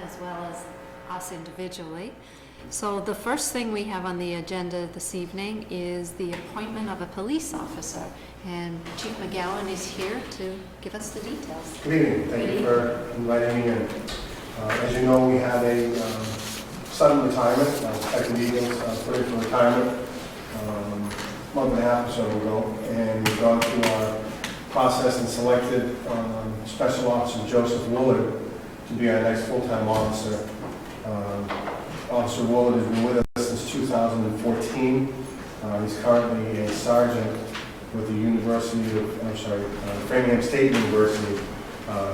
as well as us individually. So the first thing we have on the agenda this evening is the appointment of a police officer. And Chief McGowan is here to give us the details. Good evening. Thank you for inviting me in. As you know, we had a sudden retirement, second meetings put in for retirement a month and a half or so ago, and we've gone through our process and selected Special Officer Joseph Willard to be our next full-time officer. Officer Willard has been with us since 2014. He's currently a sergeant with the Framingham State University.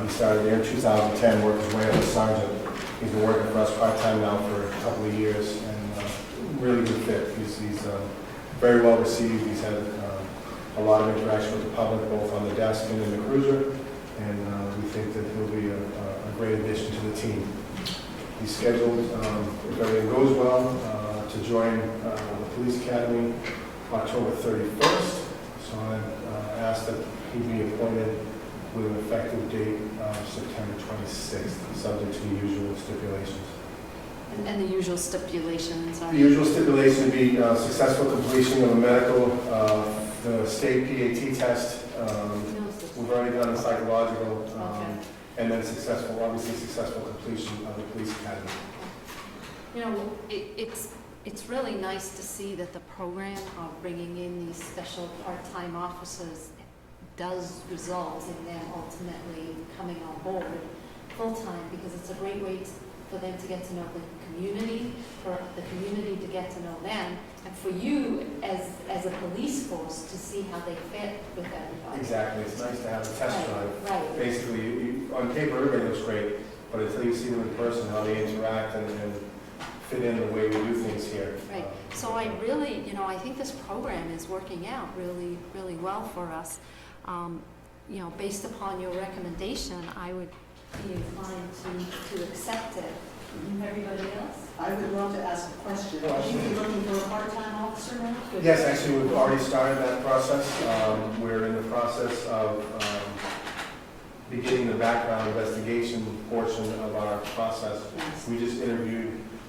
He started there in 2010, worked his way up as sergeant. He's been working for us part-time now for a couple of years, and really good fit. He's very well received. He's had a lot of interaction with the public, both on the desk and in the cruiser, and we think that he'll be a great addition to the team. He's scheduled, if everything goes well, to join the Police Academy October 31st. So I asked that he be appointed with an effective date of September 26th, subject to the usual stipulations. And the usual stipulations are? The usual stipulation would be successful completion of a medical, the state PAT test. We've already done a psychological, and then obviously successful completion of the police academy. You know, it's really nice to see that the program of bringing in these special part-time officers does result in them ultimately coming on board full-time, because it's a great way for them to get to know the community, for the community to get to know them, and for you as a police force to see how they fit with everybody. Exactly. It's nice to have a test drive. Right. Basically, on paper, everybody looks great, but until you see them in person, how they interact and fit in the way we do things here. Right. So I really, I think this program is working out really, really well for us. Based upon your recommendation, I would be inclined to accept it. Everybody else? I would love to ask a question. Are you looking for a part-time officer now? Yes, actually, we've already started that process. We're in the process of beginning the background investigation portion of our process. Yes. We just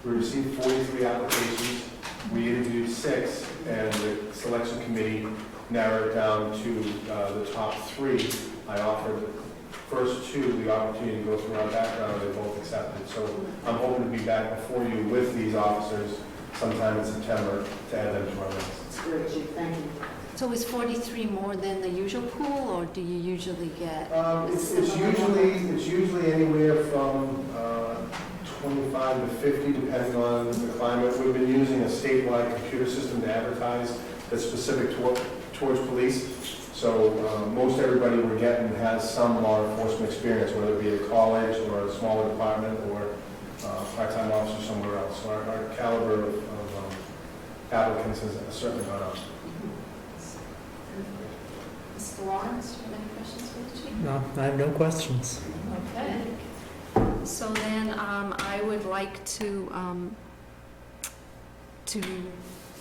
we received 43 applications. We interviewed 6, and the selection committee narrowed it down to the top 3. I offered the first 2 the opportunity to go through our background. They both accepted. So I'm hoping to be back before you with these officers sometime in September to add them to our list. That's great, Chief. Thank you. So is 43 more than the usual pool, or do you usually get? It's usually anywhere from 25 to 50, depending on the climate. We've been using a statewide computer system to advertise that's specific towards police. So most everybody we're getting has some law enforcement experience, whether it be a college or a smaller department or part-time officer somewhere else. So our caliber of applicants has certainly gone up. Mr. Lawrence, do you have any questions for the chief? No, I have no questions. Okay. So then I would like to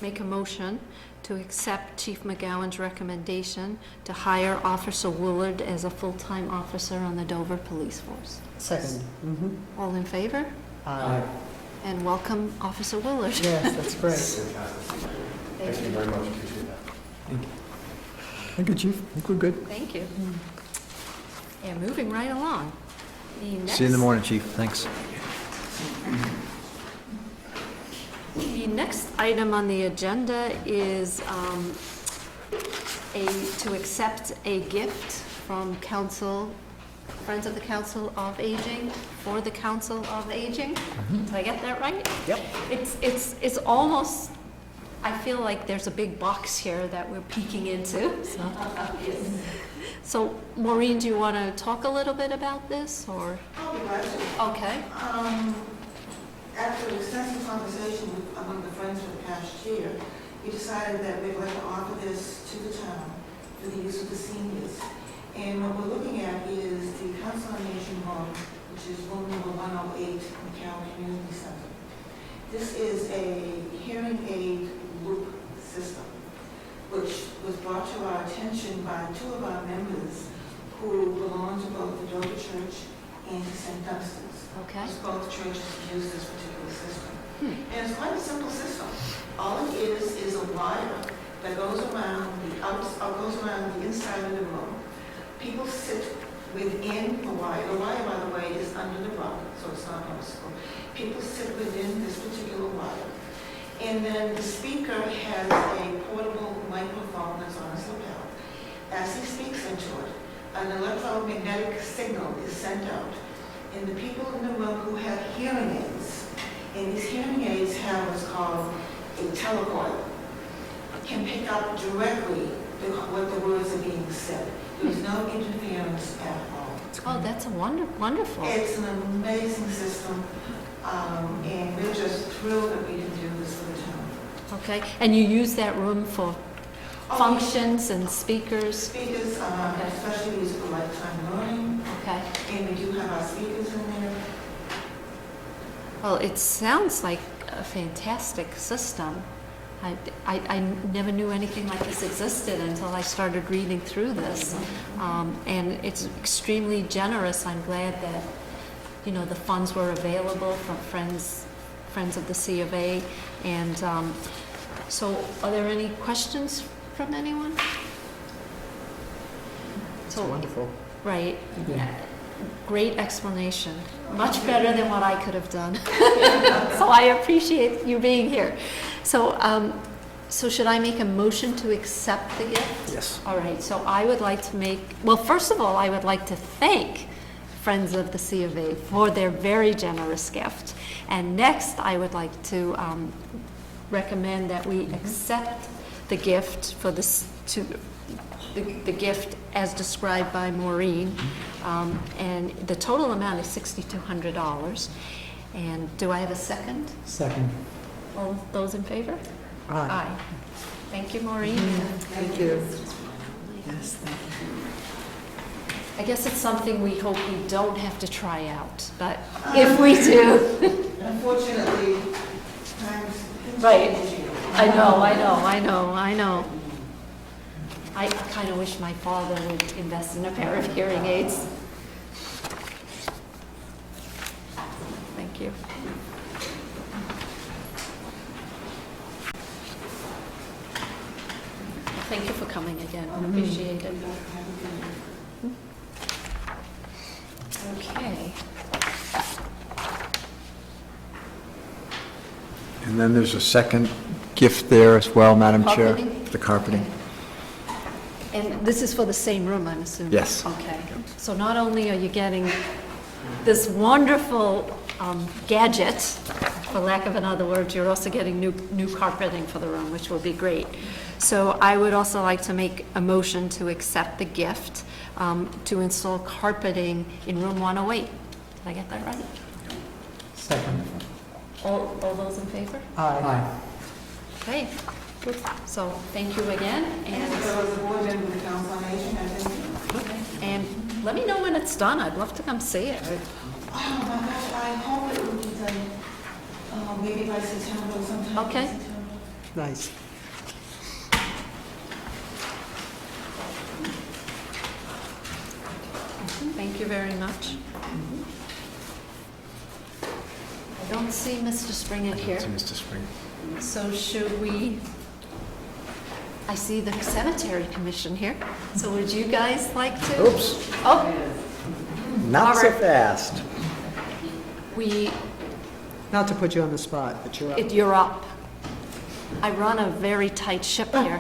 make a motion to accept Chief McGowan's recommendation to hire Officer Willard as a full-time officer on the Dover Police Force. Second. All in favor? Aye. And welcome, Officer Willard. Yes, that's great. Fantastic. Thank you very much. Appreciate that. Thank you. Thank you, Chief. I think we're good. Thank you. Yeah, moving right along. See you in the morning, Chief. Thanks. The next item on the agenda is to accept a gift from Friends of the Council of Aging for the Council of Aging. Did I get that right? Yep. It's almost, I feel like there's a big box here that we're peeking into. So Maureen, do you want to talk a little bit about this, or? I'll be glad to. Okay. After extensive conversation among the friends for the past year, we decided that we'd like to offer this to the town for the use of the seniors. And what we're looking at is the Council on Aging Home, which is room number 108 in Carroll Community Center. This is a hearing aid loop system, which was brought to our attention by 2 of our members who belong to both the Dover Church and to St. Dunstan's. Okay. Because both churches use this particular system. Hmm. And it's quite a simple system. All it is a wire that goes around goes around the inside of the room. People sit within the wire. The wire, by the way, is under the rug, so it's not noticeable. People sit within this particular wire. And then the speaker has a portable microphone that's on his lapel. As he speaks into it, an electromagnetic signal is sent out. And the people in the room who have hearing aids, and these hearing aids have what's called a telecoil, can pick up directly what the words are being said. There's no interference at all. Oh, that's a wonderful. It's an amazing system, and we're just thrilled that we can do this for the town. Okay, and you use that room for Oh, functions and speakers? Speakers, especially these for lifetime learning, Okay. and we do have our speakers in there. Well, it sounds like a fantastic system. I never knew anything like this existed until I started reading through this. And it's extremely generous. I'm glad that, you know, the funds were available from Friends of the C of A. And so are there any questions from anyone? It's wonderful. Right. Yeah. Great explanation. Much better than what I could have done. So I appreciate you being here. So, so should I make a motion to accept the gift? Yes. All right, so I would like to make, well, first of all, I would like to thank Friends of the C of A for their very generous gift. And next, I would like to recommend that we accept the gift for this, the gift as described by Maureen. And the total amount is $6,200. And do I have a second? Second. All those in favor? Aye. Thank you, Maureen. Thank you. Yes, thank you. I guess it's something we hope we don't have to try out, but if we do. Unfortunately, times. Right. I know. I kind of wish my father would invest in a pair of hearing aids. Thank you. Thank you for coming again. Appreciate it. Okay. And then there's a second gift there as well, Madam Chair. Carpeting? The carpeting. And this is for the same room, I'm assuming? Yes. Okay. So not only are you getting this wonderful gadget, for lack of another word, you're also getting new carpeting for the room, which will be great. So I would also like to make a motion to accept the gift to install carpeting in room 108. Did I get that right? Second. All those in favor? Aye. Okay. Good. So thank you again, And so as a board member of the Council on Aging, I think, and let me know when it's done. I'd love to come see it. oh my gosh, I hope it will be done, maybe by September or sometime. in Okay. September. Nice. Thank you very much. I don't see Mr. Springett here, To Mr. Spring. so should we, I see the Cemetery Commission here, so would you guys like to? Oops, Oh, not so Robert. fast. Not to put you on the spot, but you're up. You're up. I run a very tight ship here.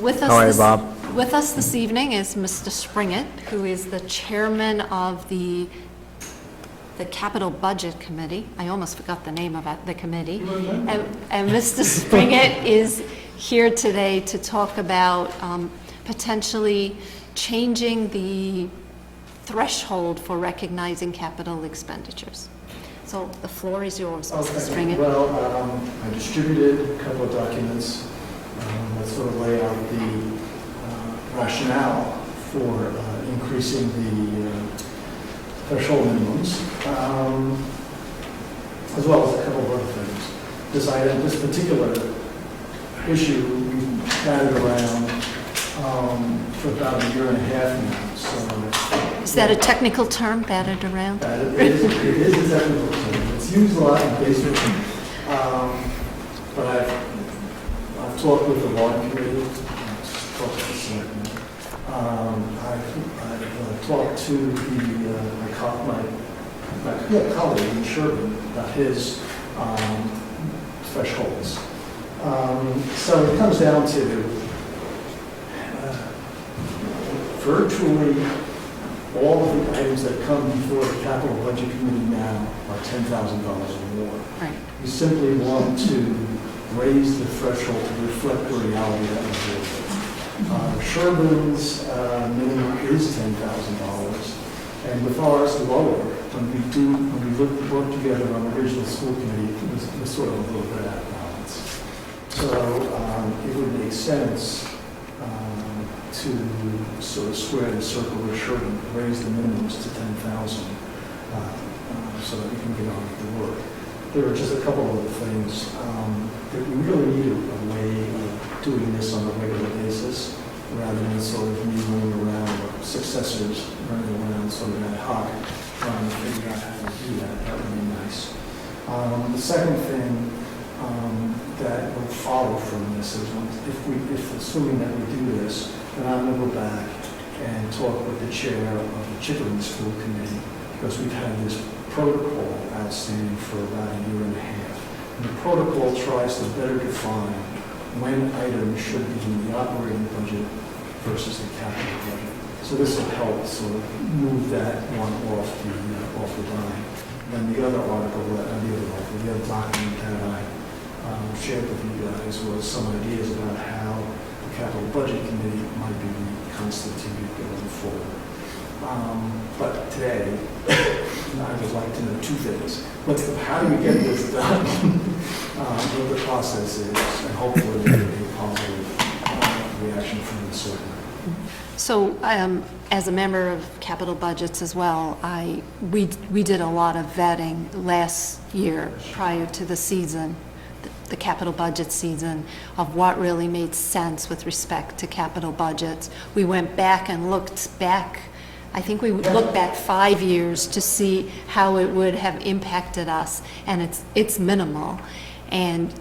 With us How are you, this- Bob? With us this evening is Mr. Springett, who is the chairman of the Capital Budget Committee. I almost forgot the name of the committee. And Mr. Springett is here today to talk about potentially changing the threshold for recognizing capital expenditures. So the floor is yours, Mr. Okay, Springett. well, I distributed a couple of documents that sort of lay out the rationale for increasing the threshold minimums, as well as a couple of other things. This particular issue we've batted around for about a year and a half now, so. Is that a technical term, batted around? It is a technical term. It's used a lot in basic, but I've talked with the warrant committee, I've talked to the selectmen. I've talked to my colleague in Sherburne about his thresholds. So it comes down to virtually all of the items that come before the capital budget committee now are $10,000 or more. Right. We simply want to raise the threshold to reflect the reality that we're dealing with. Sherburne's minimum is $10,000, and with ours lower, when we work together on the original school committee, it was sort of a little bit out of balance. So it would make sense to sort of square the circle with Sherburne, raise the minimums to 10,000, so that we can get on with the work. There are just a couple of other things that we really need a way of doing this on a regular basis, rather than sort of me running around, or successors running around sort of ad hoc, trying to figure out how to do that. That would be nice. The second thing that will follow from this is if assuming that we do this, then I'm going to go back and talk with the chair of the Chittenden School Committee, because we've had this protocol outstanding for about a year and a half. And the protocol tries to better define when items should be in the operating budget versus the capital budget. So this will help sort of move that one off the line. Then the other document that I shared with you guys was some ideas about how the capital budget committee might be reconstituted going forward. But today, I would like to know two things. How do we get this done? What the process is, and hopefully there will be a positive reaction from the selectmen. So, as a member of capital budgets as well, we did a lot of vetting last year prior to the season, the capital budget season, of what really made sense with respect to capital budgets. We went back and looked back. I think we looked back 5 years to see how it would have impacted us, and it's minimal. And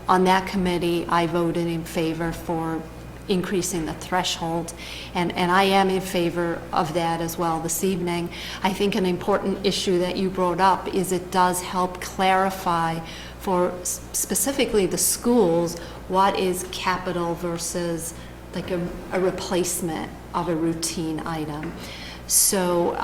on that committee, I voted in favor for increasing the threshold, and I am in favor of that as well this evening. I think an important issue that you brought up is it does help clarify for specifically the schools what is capital versus like a replacement of a routine item. So,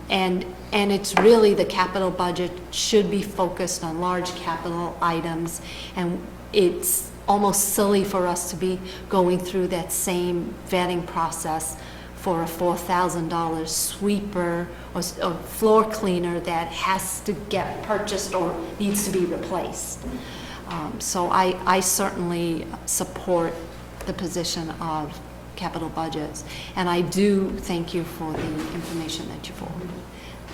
and it's really, the capital budget should be focused on large capital items, and it's almost silly for us to be going through that same vetting process for a $4,000 sweeper or floor cleaner that has to get purchased or needs to be replaced. So I certainly support the position of capital budgets, and I do thank you for the information that you forwarded.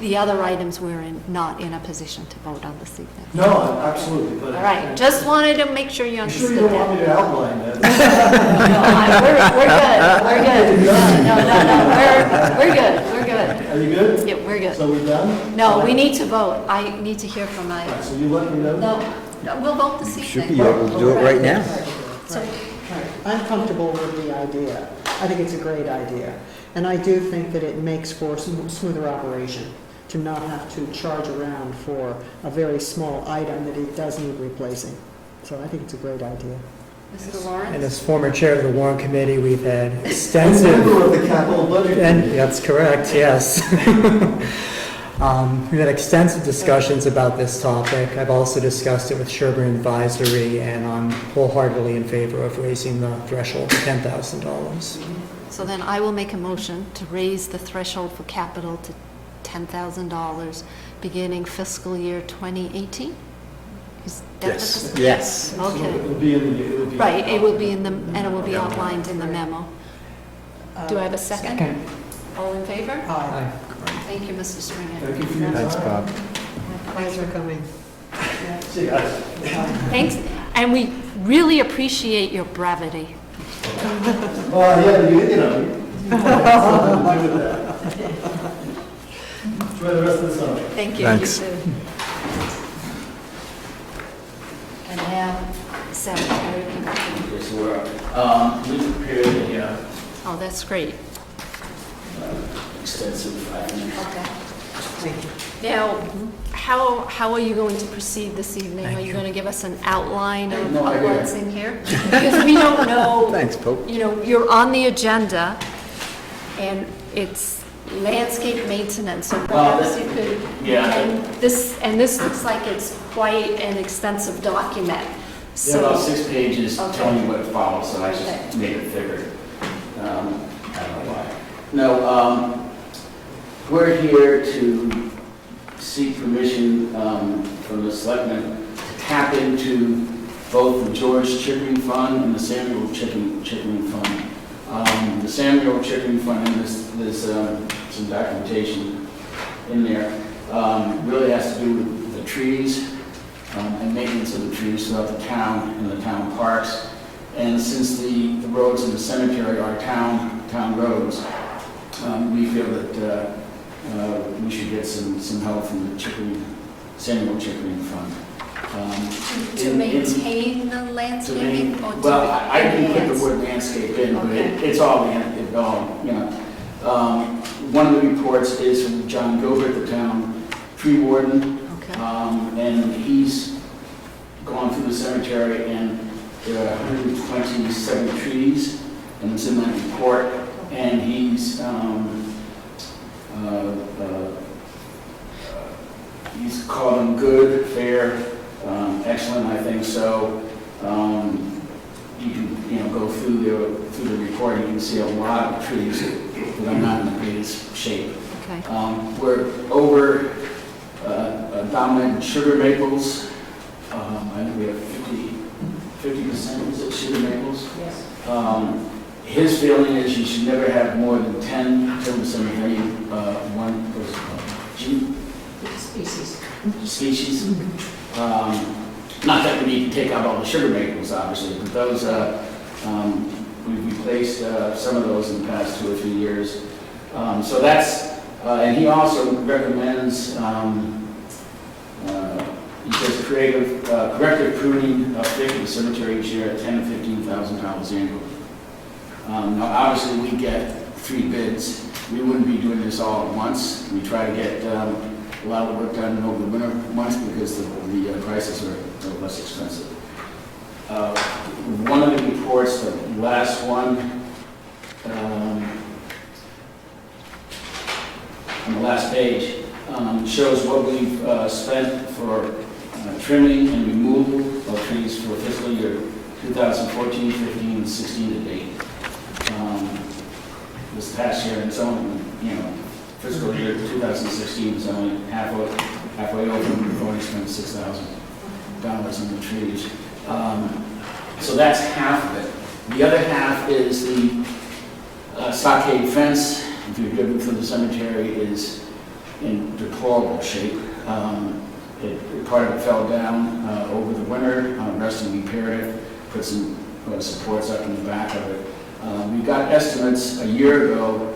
The other items we're not in a position to vote on this evening. No, absolutely. But All right, just wanted to make sure you understood you don't that. want me to outline that? No, we're good. We're good. Are you good? Yeah, we're good. So we're done? No, we need to vote. I need to hear from my, All right, so you let me know? no, we'll vote this Should evening. be able to do it right now. So- I'm comfortable with the idea. I think it's a great idea. And I do think that it makes for smoother operation to not have to charge around for a very small item that it does need replacing. So I think it's a great idea. Mr. And Lawrence? as former chair of the warrant committee, we've had Member extensive, of the capital budget. and that's correct, yes. We've had extensive discussions about this topic. I've also discussed it with Sherburne Advisory, and I'm wholeheartedly in favor of raising the threshold to $10,000. So then I will make a motion to raise the threshold for capital to $10,000 beginning fiscal year 2018? Is that the Yes. fiscal- Yes. Okay. It'll be in the. Right, it will be in the, and it will be outlined in the memo. Do I have a second? All in favor? Aye. Thank you, Mr. Stringer. Thank you for your time. Thanks, Bob. Prize are coming. See you guys. Thanks, And we really appreciate your brevity. Well, yeah, you know. Something to do with that. Enjoy the rest of the summer. Thank you. Thanks. You too. And now, Secretary. Yes, we prepared a Oh, that's great. extensive, I think. Okay. Now, how are you going to proceed this evening? Are you going to give us an outline of No idea. what's in here? Because we don't know, Thanks, Pope. you know, you're on the agenda, and it's landscape maintenance, so perhaps you could. Yeah. And this looks like it's quite an extensive document. There are about So, 6 pages Okay. telling you what follows, so I Okay. just made it thicker. I don't know why. No, we're here to seek permission from the Selectmen to tap into both the George Chickering Fund and the Samuel Chickering Fund. The Samuel Chickering Fund, and there's some documentation in there, really has to do with the trees and maintenance of the trees throughout the town and the town parks. And since the roads in the cemetery are town roads, we feel that we should get some help from the Samuel Chickering Fund. to maintain the landscaping or to Well, I didn't put enhance? the word landscape in, but Okay. it's all, you know. One of the reports is from John Gilbert, the town tree warden, Okay. and he's gone through the cemetery, and there are 127 trees, and it's in that report, and he's called them good, fair, excellent, I think so. You can, go through the report, and you can see a lot of trees that are not in the greatest shape. Okay. We're over dominant sugar maples. I think we have 50% is it sugar maples? Yes. His feeling is you should never have more than 10 timber cemetery, species. Not that we need to take out all the sugar maples, obviously, but those, we've replaced some of those in the past 2 or 3 years. So that's, and he also recommends, he says corrective pruning of the cemetery each year at $10,000 to $15,000 annually. Now, obviously, we get 3 bids. We wouldn't be doing this all at once. We try to get a lot of work done over the winter months because the prices are less expensive. One of the reports, the last one, on the last page, shows what we've spent for trimming and removal of trees for fiscal year 2014, 15, and 16 to date. This past year, and it's only, fiscal year 2016 is only halfway over, and we've only spent $6,000 on the trees. So that's half of it. The other half is the stockade fence. If you've driven through the cemetery, is in deplorable shape. Part of it fell down over the winter. Rusty repaired it, put some supports up in the back of it. We got estimates a year ago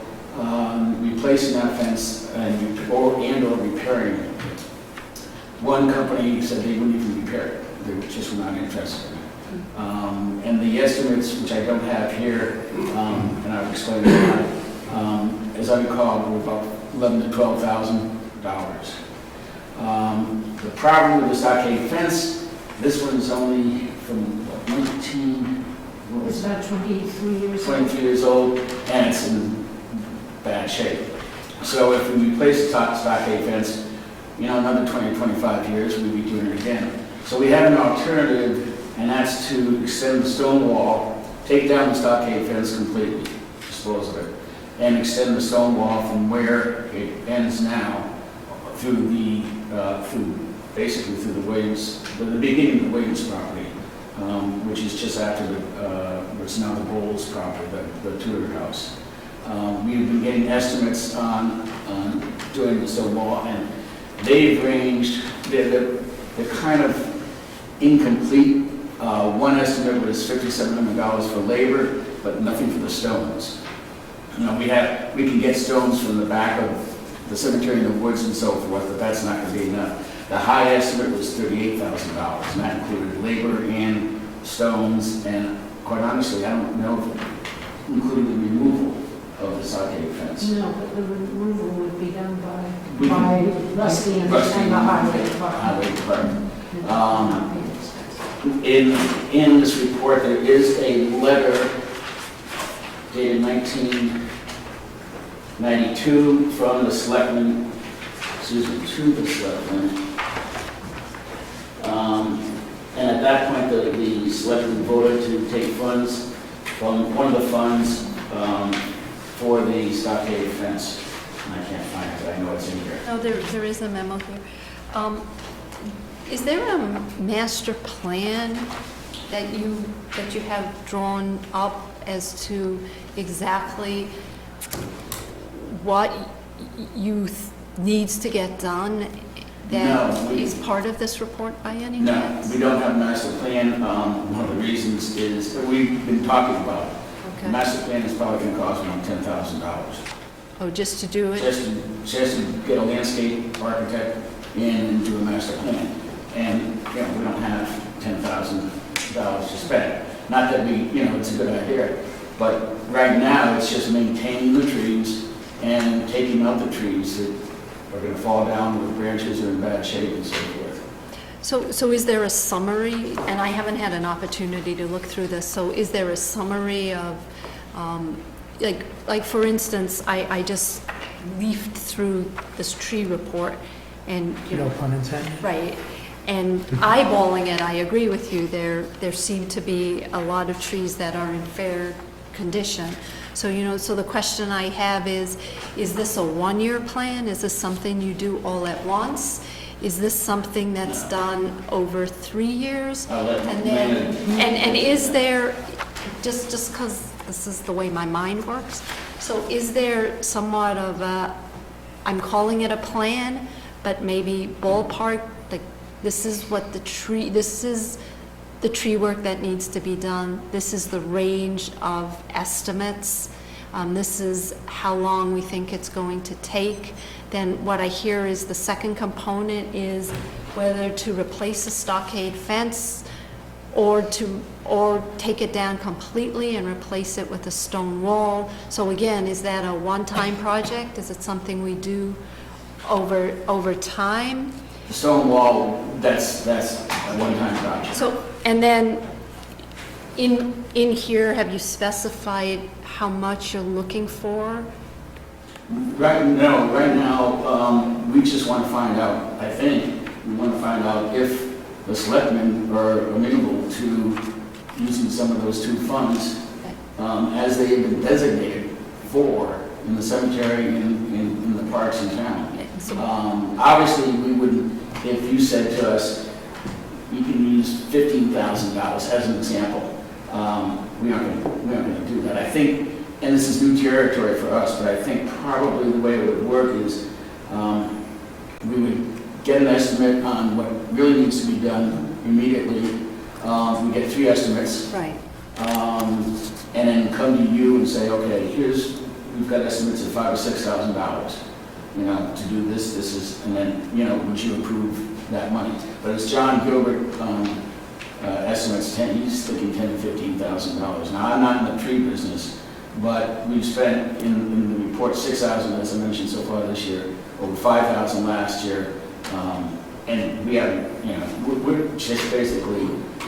replacing that fence or repairing it. One company said they wouldn't even repair it. They just were not interested in it. And the estimates, which I don't have here, and I'll explain why, as I recall, were about $11,000 to $12,000. The problem with the stockade fence, this one is only from 19... It's about 23 years old. 23 years old, and it's in bad shape. So if we replace the stockade fence, another 20 or 25 years, we'd be doing it again. So we have an alternative, and that's to extend the stone wall, take down the stockade fence completely, dispose of it, and extend the stone wall from where it ends now through basically through the Williams, the beginning of the Williams property, which is just after what's now the Bowles property, the Tudor house. We've been getting estimates on doing the stone wall, and they've ranged, they're kind of incomplete One estimate was $5,700 for labor, but nothing for the stones. You know, we can get stones from the back of the cemetery in the woods and so forth, but that's not going to be enough. The high estimate was $38,000, and that included labor and stones, and quite honestly, I don't know if it included the removal of the stockade fence. No, but the removal would be done We by can- Rusty and Rusty the highway and department. Highway Department. It's not being expensive. In this report, there is a letter dated 1992 from the Selectmen, to the Selectmen. And at that point, the Selectmen voted to take funds from one of the funds for the stockade fence. And I can't find it, but I know it's in here. No, there is a memo here. Is there a master plan that you have drawn up as to exactly what needs to get done that No, is part of this report by any No, chance? we don't have a master plan. One of the reasons is, that we've been talking about, the Okay. master plan is probably going to cost around $10,000. Oh, just to do it? Just to get a landscape architect in and do a master plan. And, you know, we don't have $10,000 to spend. Not that we, you know, it's a good idea, but right now, it's just maintaining the trees and taking out the trees that are going to fall down with branches are in bad shape and so forth. So is there a summary, and I haven't had an opportunity to look through this, so is there a summary of, like for instance, I just leafed through this tree report and, you know, No pun intended. right, and eyeballing it, I agree with you, there seem to be a lot of trees that are in fair condition. So, you know, so the question I have is this a one-year plan? Is this something you do all at once? Is this something that's done over 3 years? I'll let And then, Lana- and is there, just because this is the way my mind works, so is there somewhat of a, I'm calling it a plan, but maybe ballpark, like, this is what this is the tree work that needs to be done, this is the range of estimates, this is how long we think it's going to take. Then what I hear is the second component is whether to replace a stockade fence or take it down completely and replace it with a stone wall. So again, is that a one-time project? Is it something we do over time? The stone wall, that's a one-time project. So, and then in here, have you specified how much you're looking for? Right now, we just want to find out, I think, we want to find out if the selectmen are amenable to using some of those two funds as they have been designated for in the cemetery and in the parks in town. So- Obviously, we wouldn't, if you said to us, you can use $15,000 as an example, we aren't going to do that. I think, and this is new territory for us, but I think probably the way it would work is we would get an estimate on what really needs to be done immediately. We get 3 estimates. Right. And then come to you and say, okay, we've got estimates of $5,000 or $6,000, you know, to do this, and then, you know, would you approve that money? But as John Gilbert estimates, he's thinking $10,000 to $15,000. Now, I'm not in the tree business, but we've spent in the report $6,000, as I mentioned so far this year, over $5,000 last year, and we have, you know, we're just basically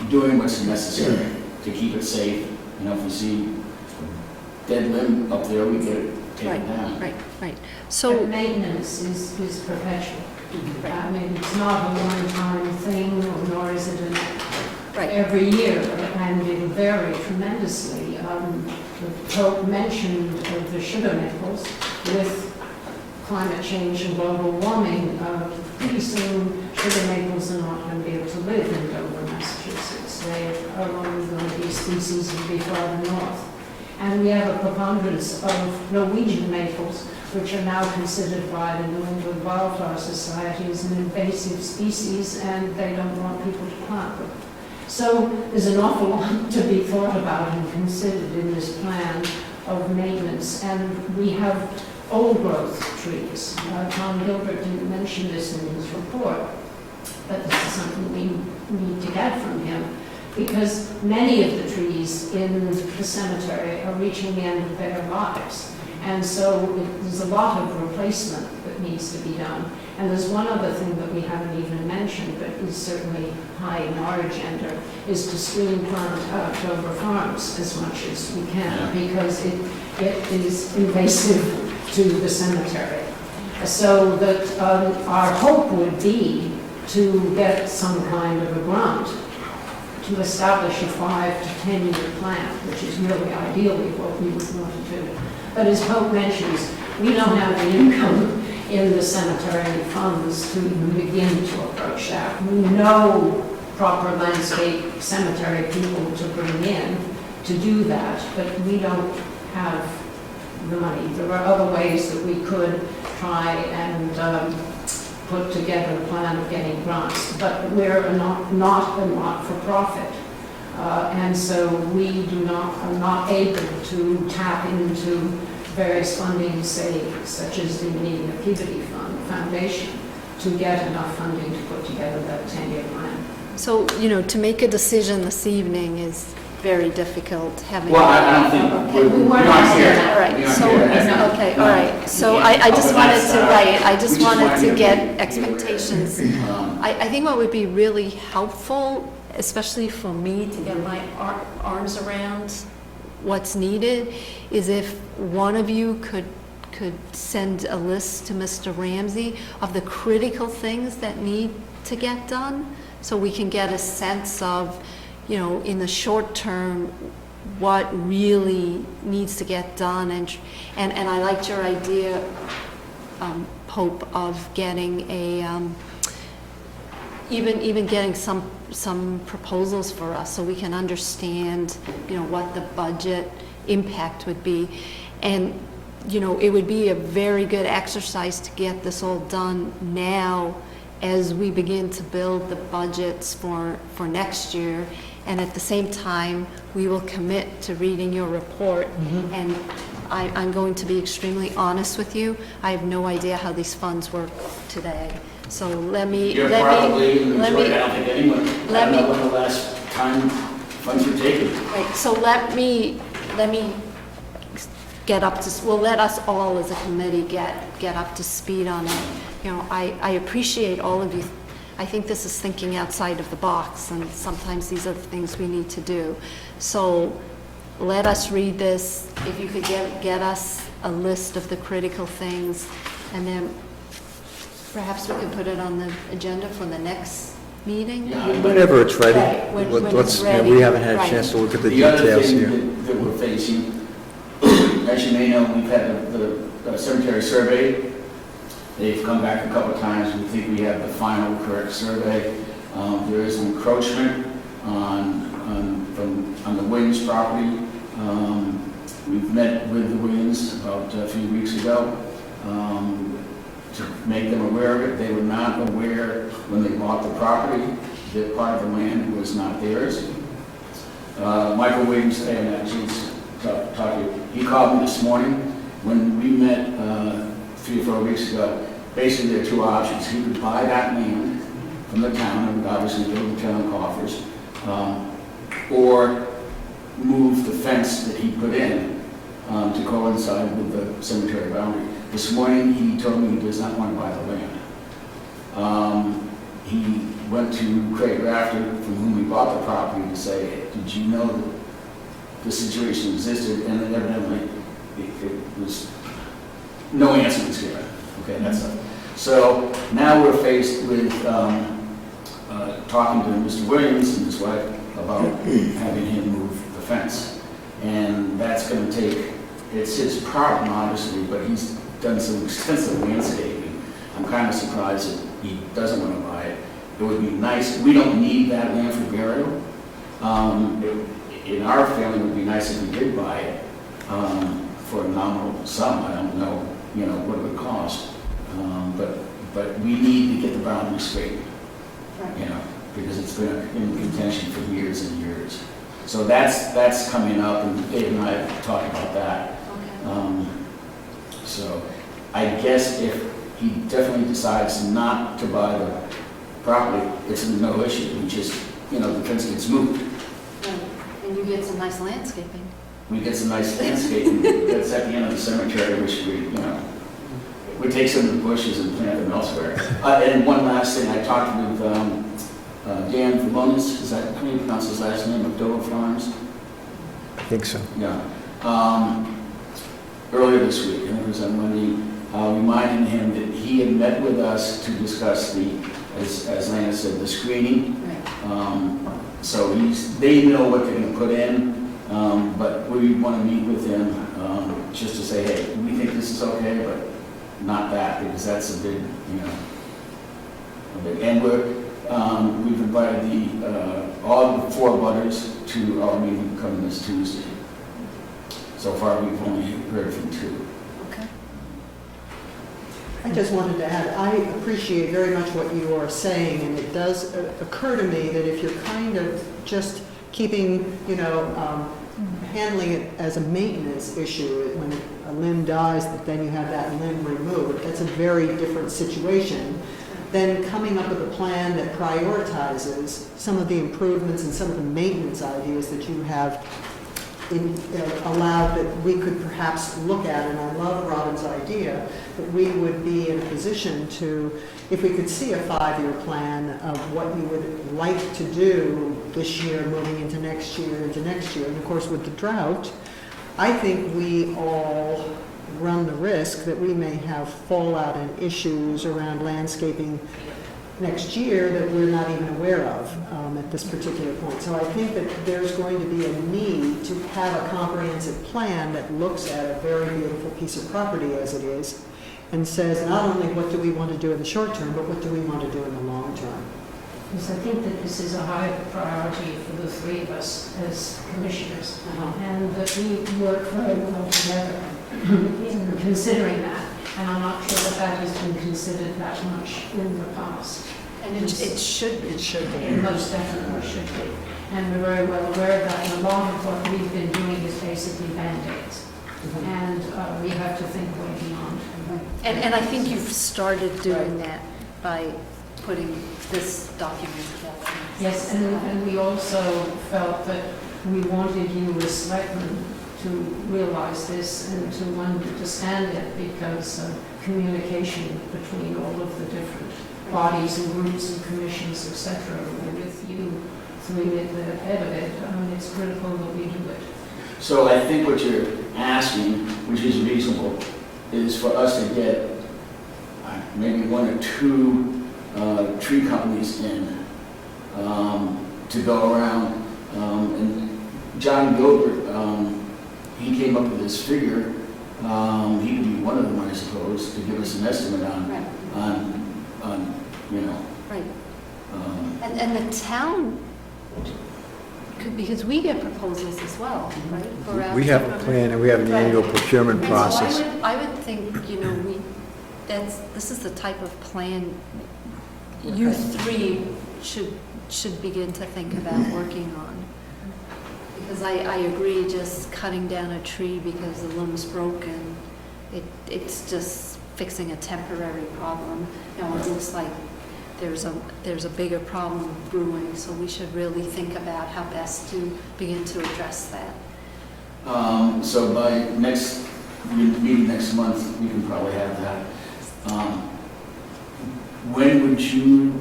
doing what's necessary to keep it safe. You know, if we see a dead limb up there, we get it taken down. Right. But So, maintenance is perpetual. I mean, it's not a one-time thing, nor is it right, every year, and it'll vary tremendously. The Pope mentioned the sugar maples with climate change and global warming. Pretty soon, sugar maples are not going to be able to live in Dover, Massachusetts. They are only going to be species that be farther north. And we have a preponderance of Norwegian maples, which are now considered by the New England Wildflower Society as an invasive species, and they don't want people to plant them. So there's an awful lot to be thought about and considered in this plan of maintenance. And we have old growth trees. Tom Gilbert didn't mention this in his report, but this is something we need to get from him, because many of the trees in the cemetery are reaching the end of their lives. And so there's a lot of replacement that needs to be done. And there's one other thing that we haven't even mentioned, but is certainly high in our agenda, is to screen plant Dover Farms as much as we can, because it is invasive to the cemetery. So that our hope would be to get some kind of a grant to establish a 5 to 10 year plan, which is really ideally what we would want to do. But as Pope mentions, we don't have the income in the cemetery funds to even begin to approach that. We know proper landscape cemetery people to bring in to do that, but we don't have the money. There are other ways that we could try and put together a plan of getting grants, but we're not a not-for-profit. And so we are not able to tap into various funding, say, such as the Peabody Foundation, to get enough funding to put together that 10-year plan. So, to make a decision this evening is very difficult, having. Well, I don't think, Okay, we're not here. All right, We're not so, here. okay, all right, so I just wanted to, I just wanted to get expectations. I think what would be really helpful, especially for me to get my arms around what's needed, is if one of you could send a list to Mr. Ramsey of the critical things that need to get done, so we can get a sense of, in the short term, what really needs to get done. And I liked your idea, Pope, of getting even getting some proposals for us, so we can understand, what the budget impact would be. And, it would be a very good exercise to get this all done now as we begin to build the budgets for next year. And at the same time, we will commit to reading your report. And I'm going to be extremely honest with you. I have no idea how these funds work today. So You're probably in the majority. I don't think anyone, I don't know when the last time funds were taken. Right, so let me get up to, well, let us all as a committee get up to speed on it. I appreciate all of you. I think this is thinking outside of the box, and sometimes these are the things we need to do. So let us read this. If you could get us a list of the critical things, and then perhaps we could put it on the agenda for the next meeting. Whenever it's ready. Right, when it's ready. We haven't had a Right. chance to look at the The other details thing here. that we're facing, as you may know, we've had the cemetery survey. They've come back a couple of times. We think we have the final correct survey. There is encroachment on the Williams property. We've met with the Williams about a few weeks ago to make them aware of it. They were not aware when they bought the property that part of the land was not theirs. Michael Williams, and actually talked to you, he called me this morning. When we met 3 or 4 weeks ago, basically there are two options. He could buy that land from the town, and would obviously build the town coffers, or move the fence that he put in to coincide with the cemetery boundary. This morning he told me he does not want to buy the land. He went to Craig Rafter, from whom he bought the property, to say, did you know that this situation existed? And then evidently it was, no answer was given. Okay, that's it. So now we're faced with talking to Mr. Williams and his wife about having him move the fence. And that's going to take, it's his problem, obviously, but he's done some extensive landscaping. I'm kind of surprised that he doesn't want to buy it. It would be nice, we don't need that land for burial. In our family, it would be nice if we did buy it for a nominal sum. I don't know, what it would cost. But we need to get the boundary straight. because it's been in contention for years and years. So that's coming up, and Dave and I have talked about that. Okay. So I guess if he definitely decides not to buy the property, it's no issue. We just, the fence gets moved. Right. And you get some nice landscaping. We get some nice landscaping that's at the end of the cemetery, which we take some of the bushes and plant them elsewhere. And one last thing, I talked with Dan Vermonis, is that, how do you pronounce his last name, of Dover Farms? I think so. Yeah. Earlier this week, and it was on Monday, reminding him that he had met with us to discuss as Lana said, the screening. Right. So they know what they're going to put in, but we want to meet with him just to say, hey, we think this is okay, but not that, because that's a big, and we've invited all the 4 butters to our meeting coming this Tuesday. So far, we've only heard from 2. Okay. I just wanted to add, I appreciate very much what you are saying, and it does occur to me that if you're kind of just keeping, handling it as a maintenance issue, when a limb dies, that then you have that limb removed, that's a very different situation than coming up with a plan that prioritizes some of the improvements and some of the maintenance ideas that you have allowed that we could perhaps look at. And I love Robin's idea that we would be in a position to, if we could see a 5-year plan of what you would like to do this year, moving into next year, and of course with the drought, I think we all run the risk that we may have fallout and issues around landscaping next year that we're not even aware of at this particular point. So I think that there's going to be a need to have a comprehensive plan that looks at a very beautiful piece of property as it is and says not only what do we want to do in the short term, but what do we want to do in the long term. Because I think that this is a high priority for the 3 of us as commissioners, and that we work very well together in considering that. And I'm not sure that has been considered that much in the past. And it should be. It should be. It most definitely should be. And we're very well aware of that. And a lot of what we've been doing is basically Band-Aids. And we have to think way beyond. And I think you've started doing that by putting this document together. Yes, and we also felt that we wanted you as selectmen to realize this and to understand it, because communication between all of the different bodies and groups and commissions, etc., with you 3 at the head of it, it's critical that we do it. So I think what you're asking, which is reasonable, is for us to get maybe 1 or 2 tree companies in to go around. And John Gilbert, he came up with this figure. He would be one of them, I suppose, to give us an estimate on Right. And the town could, because we get proposals as well, right? for our We have a plan, and we have an annual procurement And process. so I would think, this is the type of plan you 3 should begin to think about working on. Because I agree, just cutting down a tree because the limb's broken, it's just fixing a temporary problem. It looks like there's a bigger problem brewing, so we should really think about how best to begin to address that. So by meeting next month, we can probably have that. When would you,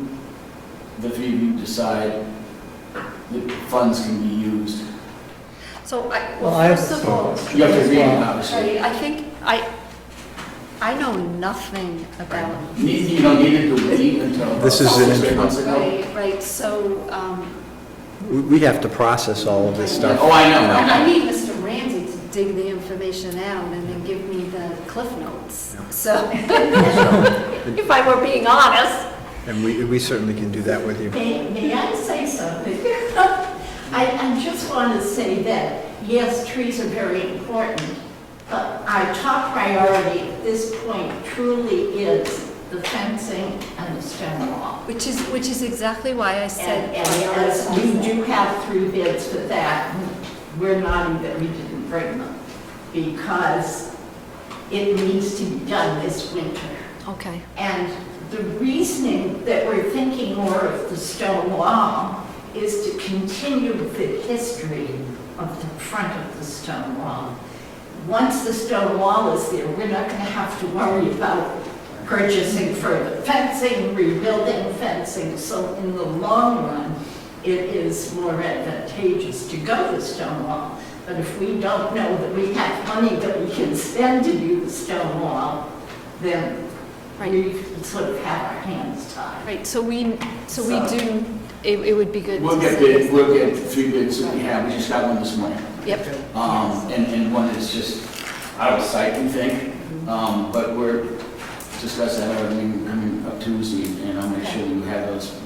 the 3 of you, decide that funds can be used? So, Well, I have first of all, You have to read it, obviously. I think, I know nothing about. You don't need it to wait until. This is an 6 months ago? Right, so, We have to process all of this stuff. Oh, I know. I need Mr. Ramsey to dig the information out and then give me the cliff notes. So, if I were being honest. And we certainly can do that with you. May I say something? I just want to say that, yes, trees are very important, but our top priority at this point truly is the fencing and the stone wall. Which is exactly why I said. And as we do have 3 bids for that, we didn't bring them because it needs to be done this winter. Okay, And the reasoning that we're thinking more of the stone wall is to continue the history of the front of the stone wall. Once the stone wall is there, we're not going to have to worry about purchasing further fencing, rebuilding fencing. So in the long run, it is more advantageous to go the stone wall. But if we don't know that we have money that we can spend to do the stone wall, then we sort of have our hands tied. right, so we do, it would be good to We'll get see. we'll get 3 bids that we have, we just got one this morning. Yep, And one that's just out of sight, we think, but we're discussing that, everything coming up Tuesday, and I'll make sure you have those,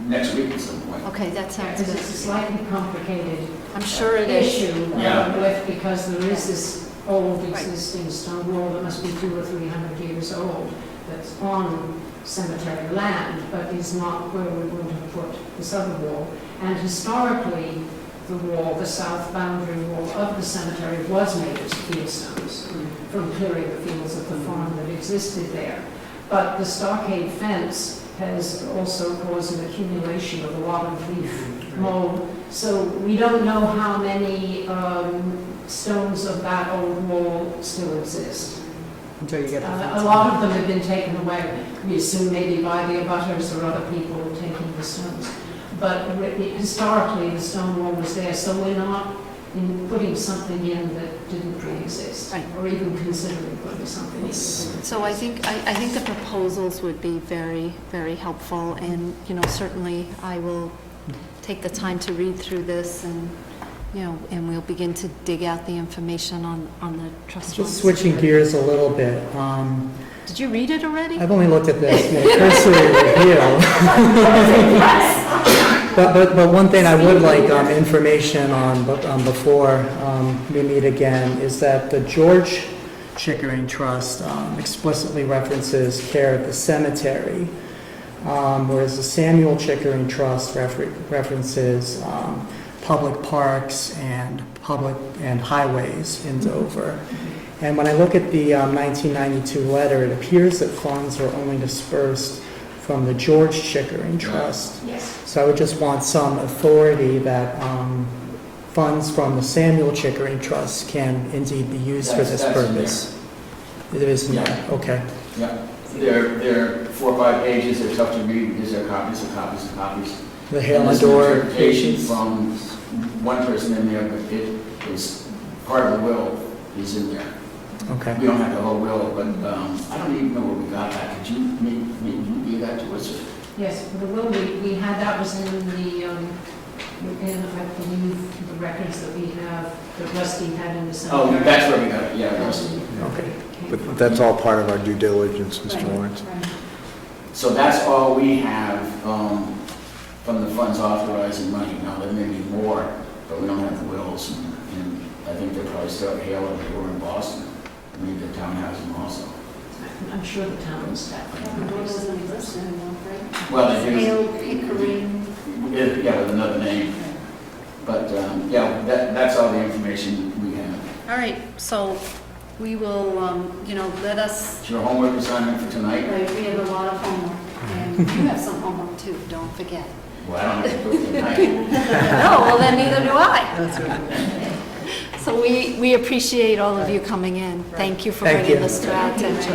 next week at some point. okay, that sounds Because it's a good. slightly complicated I'm sure it is. issue Yeah. because there is this old existing stone wall that must be 200 or 300 years old that's on cemetery land, but is not where we would have put this other wall. And historically, the wall, the south boundary wall of the cemetery was made of field stones from clearing the fields of the farm that existed there. But the stockade fence has also caused an accumulation of a lot of leaf mold. So we don't know how many stones of that old wall still exist. Until you get the A fence. lot of them have been taken away, we assume maybe by the abutters or other people taking the stones. But historically, the stone wall was there, so we're not putting something in that didn't pre-exist. Right. Or even considering putting something in. So I think the proposals would be very, very helpful, and, certainly I will take the time to read through this, and, and we'll begin to dig out the information on the trust funds. Just switching gears a little bit. Did you read it already? I've only looked at this cursory review. But one thing I would like information on before we meet again is that the George Chickering Trust explicitly references care of the cemetery, whereas the Samuel Chickering Trust references public parks and highways in Dover. And when I look at the 1992 letter, it appears that funds are only dispersed from the George Chickering Trust. Yes. So I would just want some authority that funds from the Samuel Chickering Trust can indeed be used for this That's in purpose. It is in there, okay. Yeah, they're 4 or 5 pages, they're tough to read because they're copies and copies and copies. The hail and there's door an interpretation patients. from one person in there, but it is, part of the will is in there. Okay. We don't have the whole will, but I don't even know where we got that. Could you maybe you give that to us? Yes, the will we had, that was in the, I believe, the records that we have, that Rusty had in the cemetery. Oh, that's where we got it, yeah, Rusty. Okay. But that's all part of our due diligence, Mr. Lawrence. Right. So that's all we have from the funds authorizing money. Now, there may be more, but we don't have the wills, and I think they're probably still at Hale and they were in Boston. Maybe the town has them also. I'm sure the town is that. Well, they do. Hale, Pickering. Yeah, with another name. But, yeah, that's all the information we have. All right, so we will, let us, It's your homework assignment for tonight. right, we have a lot of homework, and you have some homework too, don't forget. Well, I don't have to do it tonight. No, well, then neither do I. That's right. So we appreciate all of you coming in. Thank you for Thank bringing you. this to our attention.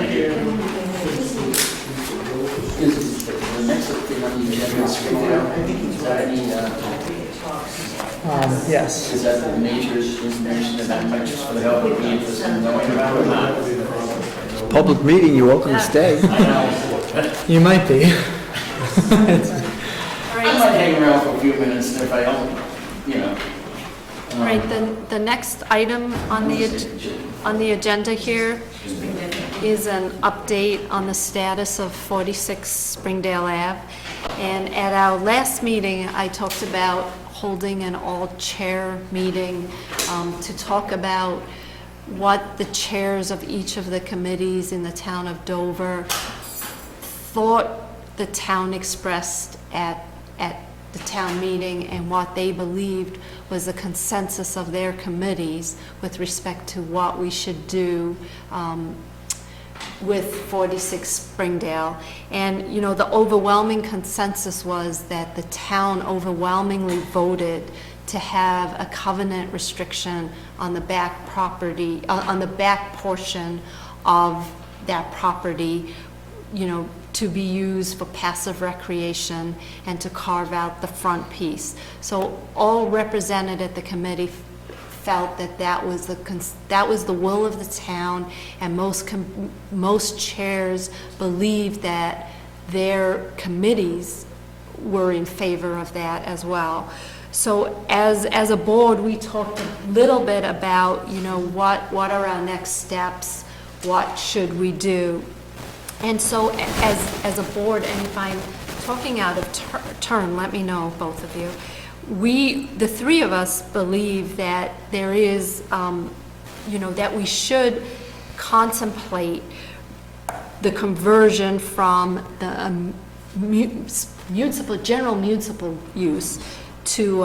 Is the next thing on the agenda is that any, Yes. is that the major information that might just for the help of the interest in knowing about or not? Public meeting, you're welcome to stay. I know. You might be. All I right, might hang around for a few minutes, and if I don't, all right, the next item on the agenda here is an update on the status of 46 Springdale Ave. And at our last meeting, I talked about holding an all-chair meeting to talk about what the chairs of each of the committees in the town of Dover thought the town expressed at the town meeting and what they believed was the consensus of their committees with respect to what we should do with 46 Springdale. And, you know, the overwhelming consensus was that the town overwhelmingly voted to have a covenant restriction on the back property, on the back portion of that property, you know, to be used for passive recreation and to carve out the front piece. So all represented at the committee felt that that was the will of the town, and most chairs believed that their committees were in favor of that as well. So as a board, we talked a little bit about, you know, what are our next steps, what should we do? And so as a board, and if I'm talking out of turn, let me know, both of you. The three of us believe that there is, you know, that we should contemplate the conversion from the general municipal use to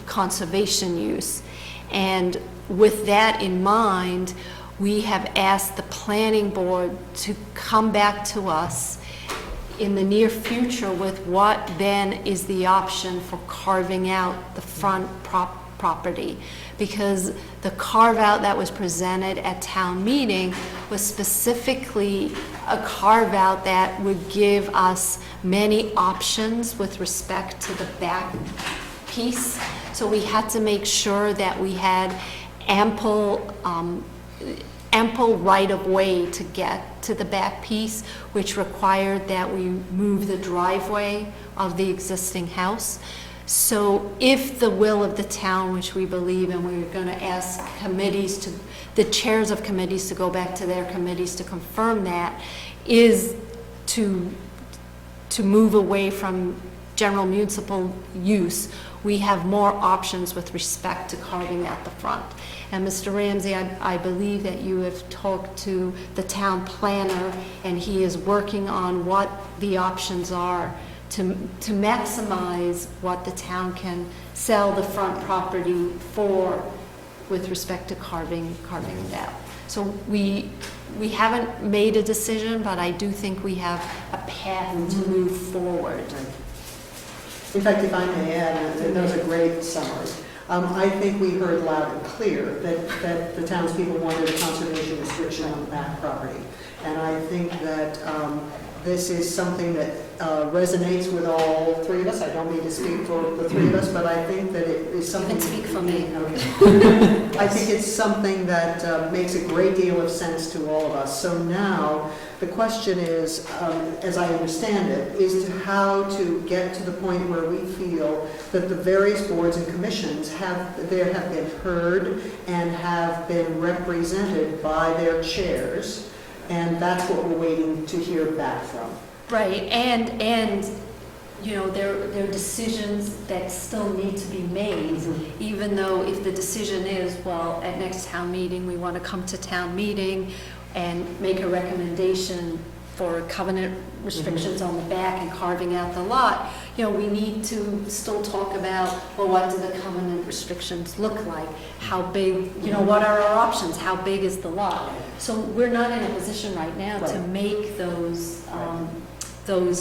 conservation use. And with that in mind, we have asked the planning board to come back to us in the near future with what then is the option for carving out the front property. Because the carve out that was presented at town meeting was specifically a carve out that would give us many options with respect to the back piece. So we had to make sure that we had ample right-of-way to get to the back piece, which required that we move the driveway of the existing house. So if the will of the town, which we believe, and we're going to ask committees the chairs of committees to go back to their committees to confirm that, is to move away from general municipal use, we have more options with respect to carving out the front. And Mr. Ramsey, I believe that you have talked to the town planner, and he is working on what the options are to maximize what the town can sell the front property for with respect to carving it out. So we haven't made a decision, but I do think we have a path to move forward. In fact, if I may add, that was a great summary. I think we heard loud and clear that the townspeople wanted a conservation restriction on the back property. And I think that this is something that resonates with all three of us. I don't mean to speak for the three of us, but I think that it is something... You can speak for me. Okay. I think it's something that makes a great deal of sense to all of us. So now, the question is, as I understand it, is to how to get to the point where we feel that the various boards and commissions have been heard and have been represented by their chairs, and that's what we're waiting to hear back from. Right, and you know, there are decisions that still need to be made, even though if the decision is, well, at next town meeting, we want to come to town meeting and make a recommendation for covenant restrictions on the back and carving out the lot, you know, we need to still talk about, well, what do the covenant restrictions look like? How big, you know, what are our options? How big is the lot? So we're not in a position right now to make those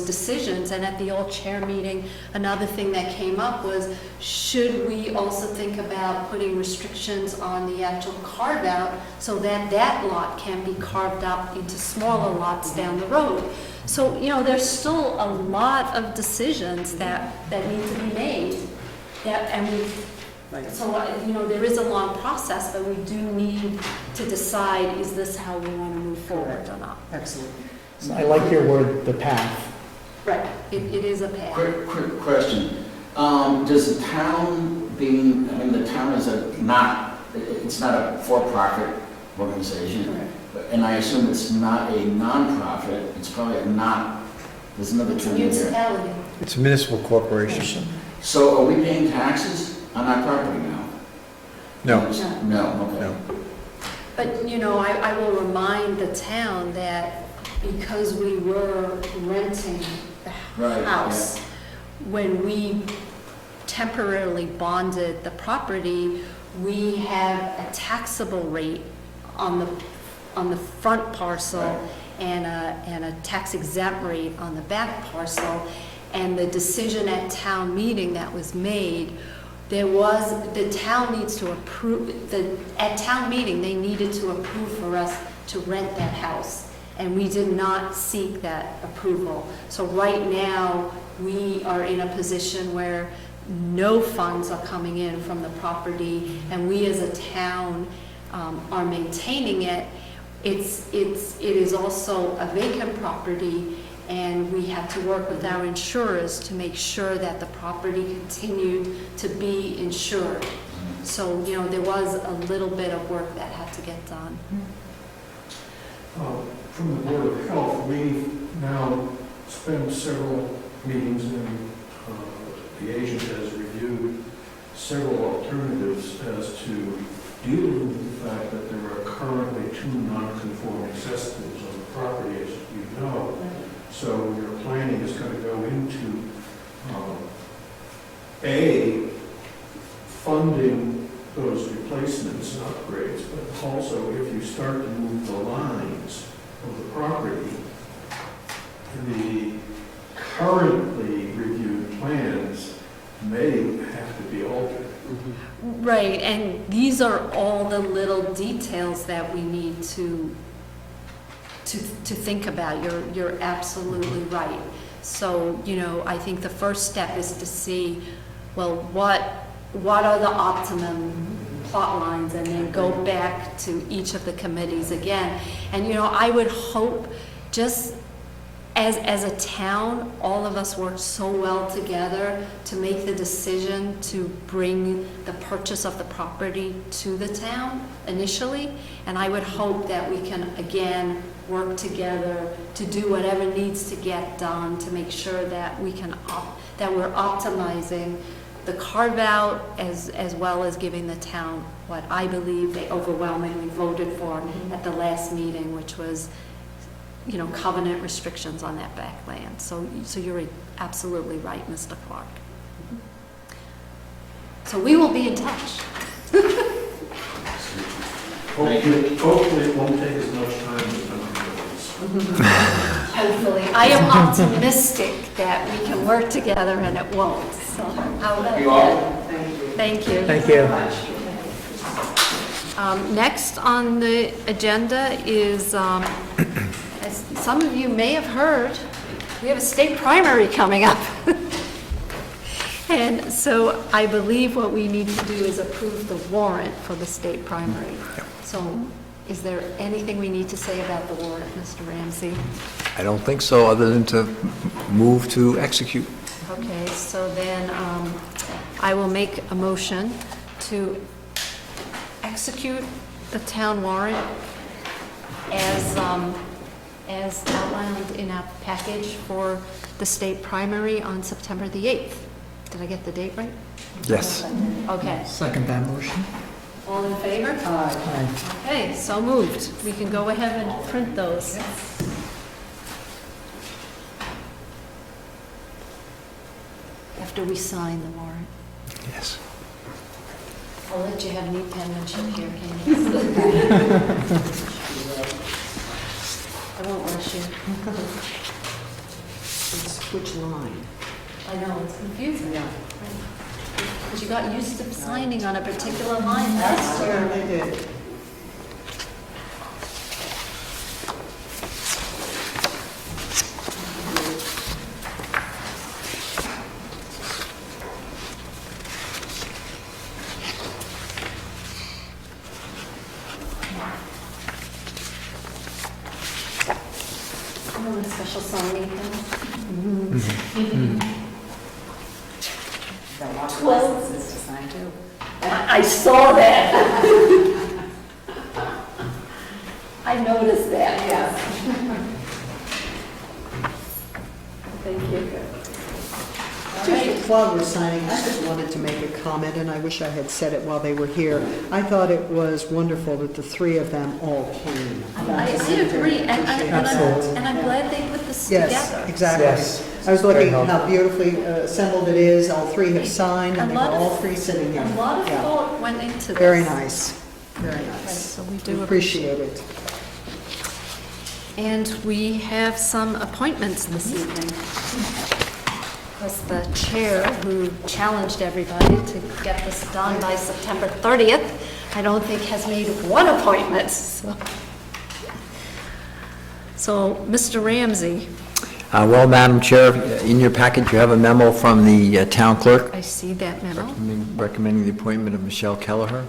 decisions. And at the all chair meeting, another thing that came up was, should we also think about putting restrictions on the actual carve out so that that lot can be carved up into smaller lots down the road? So, you know, there's still a lot of decisions that need to be made. So, you know, there is a long process, but we do need to decide, is this how we want to move forward or not? Excellent. So I like your word, the path. Right, it is a path. Quick question. Does the town the town is it's not a for-profit organization, Correct. and I assume it's not a non-profit, it's probably there's another It's a term in there. municipality. It's a municipal corporation. So are we paying taxes on our property now? No, No, okay. no. But, you know, I will remind the town that, because we were renting the Right, yeah. house, when we temporarily bonded the property, we have a taxable rate on the front parcel Right. and a tax exempt rate on the back parcel. And the decision at town meeting that was made, the town needs to approve, at town meeting, they needed to approve for us to rent that house. And we did not seek that approval. So right now, we are in a position where no funds are coming in from the property, and we as a town are maintaining it. It is also a vacant property, and we had to work with our insurers to make sure that the property continued to be insured. So, there was a little bit of work that had to get done. From the Board of Health, we now spend several meetings, and the agent has reviewed several alternatives as to dealing with the fact that there are currently 2 non-conforming cesspools on the property, as you know. So your planning is going to go into A, funding those replacements and upgrades, but also if you start to move the lines of the property, the currently reviewed plans may have to be altered. Right, and these are all the little details that we need to think about. You're absolutely right. So, I think the first step is to see, well, what are the optimum plot lines, and then go back to each of the committees again. And, I would hope, just as a town, all of us worked so well together to make the decision to bring the purchase of the property to the town initially. And I would hope that we can, again, work together to do whatever needs to get done to make sure that that we're optimizing the carve-out as well as giving the town what I believe they overwhelmingly voted for at the last meeting, which was, covenant restrictions on that back land. So you're absolutely right, Mr. Clark. So we will be in touch. Hopefully it won't take as much time as some others. Hopefully. I am optimistic that we can work together and it won't. So how about You all? that? Thank you. Thank you. Next on the agenda is, as some of you may have heard, we have a state primary coming up. And so I believe what we need to do is approve the warrant for the state primary. So is there anything we need to say about the warrant, Mr. Ramsey? I don't think so, other than to move to execute. Okay, so then I will make a motion to execute the town warrant as outlined in our package for the state primary on September the 8th. Did I get the date right? Yes. Okay. Second that motion. All in favor? Aye. Okay, so moved. We can go ahead and print those. After we sign the warrant. Yes. I'll let you have neat penmanship here, Candace. I won't rush you. It's which line? I know, it's confusing. Because you got used to signing on a particular line last year. I did. Oh, a special signing pen. Well, I saw that. I noticed that, yes. Thank you. while we're signing, I just wanted to make a comment, and I wish I had said it while they were here. I thought it was wonderful that the three of them all came. I agree, and I'm glad they put this together. Yes, exactly. Yes. I was looking Very at how beautifully assembled it is. All three have signed, and A they're lot of- all three sitting here. A lot of Yeah. thought went into this. Very nice, very Right, nice. so we do Appreciate it. And we have some appointments this evening. Because the chair, who challenged everybody to get this done by September 30th, I don't think has made one appointment, so. So, Mr. Ramsey, Well, Madam Chair, in your package, you have a memo from the town clerk I see that memo, recommending the appointment of Michelle Kelleher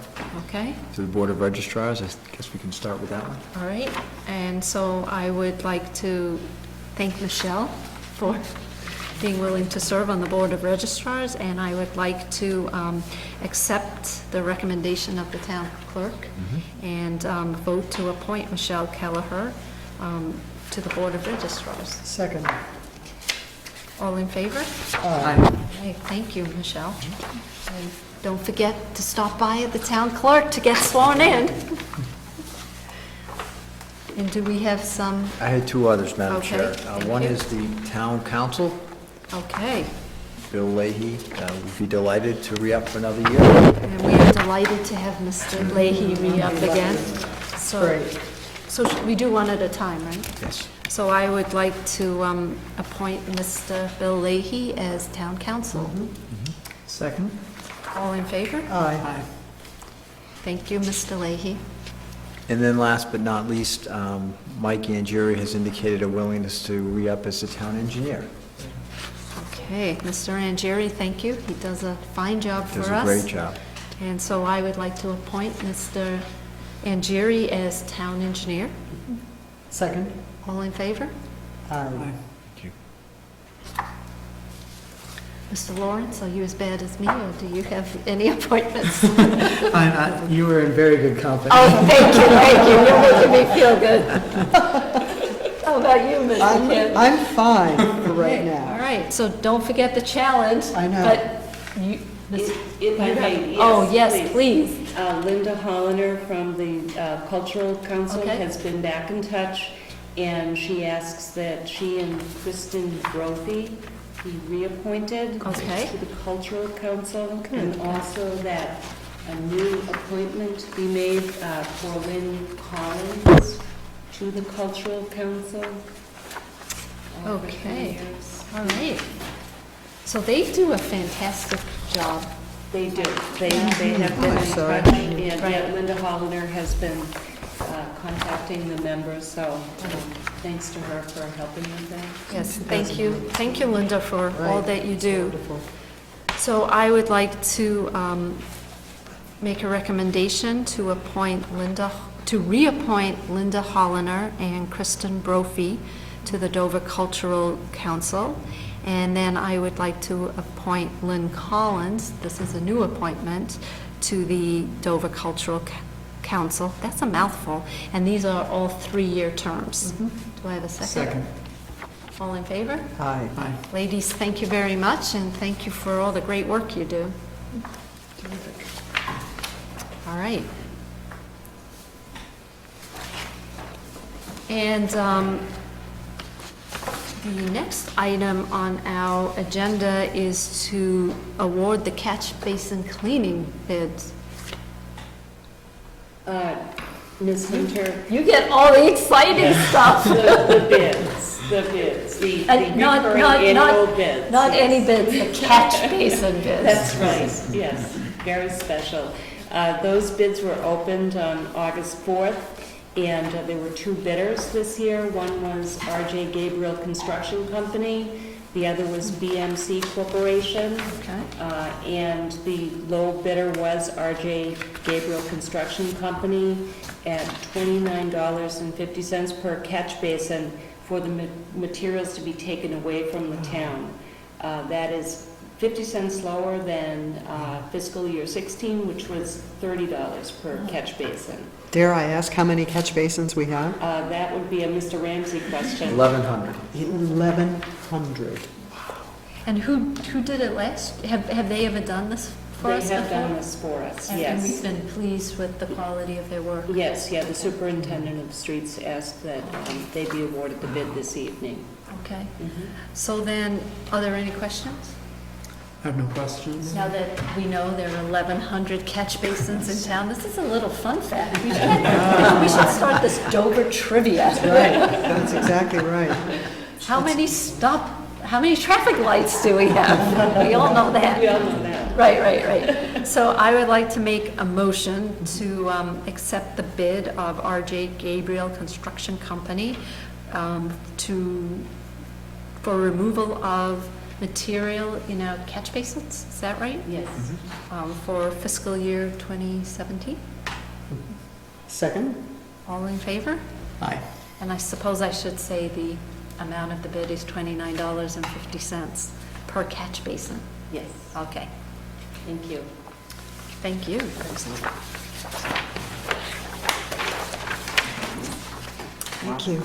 okay? to the Board of Registrars. I guess we can start with that one. All right, and so I would like to thank Michelle for being willing to serve on the Board of Registrars, and I would like to accept the recommendation of the town clerk and vote to appoint Michelle Kelleher to the Board of Registrars. Second. All in favor? Aye. Okay, thank you, Michelle. And don't forget to stop by at the town clerk to get sworn in. And do we have some, I had two others, Madam Okay, Chair. thank One you. is the town council. okay, Bill Leahy would be delighted to re-up for another year. and we are delighted to have Mr. Leahy re-up again. So, Great. so we do one at a time, right? Yes. So I would like to appoint Mr. Bill Leahy as town council. Second? All in favor? Aye. Thank you, Mr. Leahy. And then last but not least, Mike Angieri has indicated a willingness to re-up as the town engineer. Okay, Mr. Angieri, thank you. He does a fine job for us. Does a great job. And so I would like to appoint Mr. Angieri as town engineer. Second. All in favor? Aye. Thank you. Mr. Lawrence, are you as bad as me, or do you have any appointments? You were in very good company. Oh, thank you. You're making me feel good. How about you, Mr. Kim? I'm fine for right All now. right, so don't forget the challenge. I know. But you, If I may, yes. oh, yes, please. Linda Holliner from the Cultural Council Okay. has been back in touch, and she asks that she and Kristen Brophy be reappointed Okay. to the Cultural Council, and also that a new appointment be made for Lynn Collins to the Cultural Council. For 10 Okay. years. All right. So they do a fantastic job. They do. They have been in Sorry. touch, and yeah, Right. Linda Holliner has been contacting the members, so thanks to her for helping with that. Yes, thank you. Thank you, Linda, for all Right. that you do. Wonderful. So I would like to make a recommendation to reappoint Linda Holliner and Kristen Brophy to the Dover Cultural Council. And then I would like to appoint Lynn Collins, this is a new appointment, to the Dover Cultural Council. That's a mouthful. And these are all 3-year terms. Do I have a second? Second. All in favor? Aye. Aye. Ladies, thank you very much, and thank you for all the great work you do. All right. And the next item on our agenda is to award the catch basin cleaning bids. Ms. Hunter, You get all the exciting stuff. the bids, the Not- recurring not- annual bids. Not yes. any bids, the catch basin bids. That's right, yes, very special. Those bids were opened on August 4th, and there were 2 bidders this year. One was R.J. Gabriel Construction Company, the other was BMC Corporation, Okay. and the low bidder was R.J. Gabriel Construction Company at $29.50 per catch basin for the materials to be taken away from the town. That is 50 cents lower than fiscal year 16, which was $30 per catch basin. Dare I ask how many catch basins we have? That would be a Mr. Ramsey question. 1,100. 1,100. And who did it last? Have they ever done this for us They before? have done this for us, And we've yes. been pleased with the quality of their work. Yes, yeah, the superintendent of streets asked that they be awarded the bid this evening. Okay. Mhm. So then, are there any questions? I have no questions. Now that we know there are 1,100 catch basins in town, this is a little fun fact. We should start this Dover trivia. Right, that's exactly right. How many traffic lights do we have? We all know that. We all know that. Right. So I would like to make a motion to accept the bid of R.J. Gabriel Construction Company for removal of material in our catch basins. Is that right? Yes. For fiscal year 2017? Second? All in favor? Aye. And I suppose I should say the amount of the bid is $29.50 per catch basin. Yes, Okay, thank you. thank you. Thank you.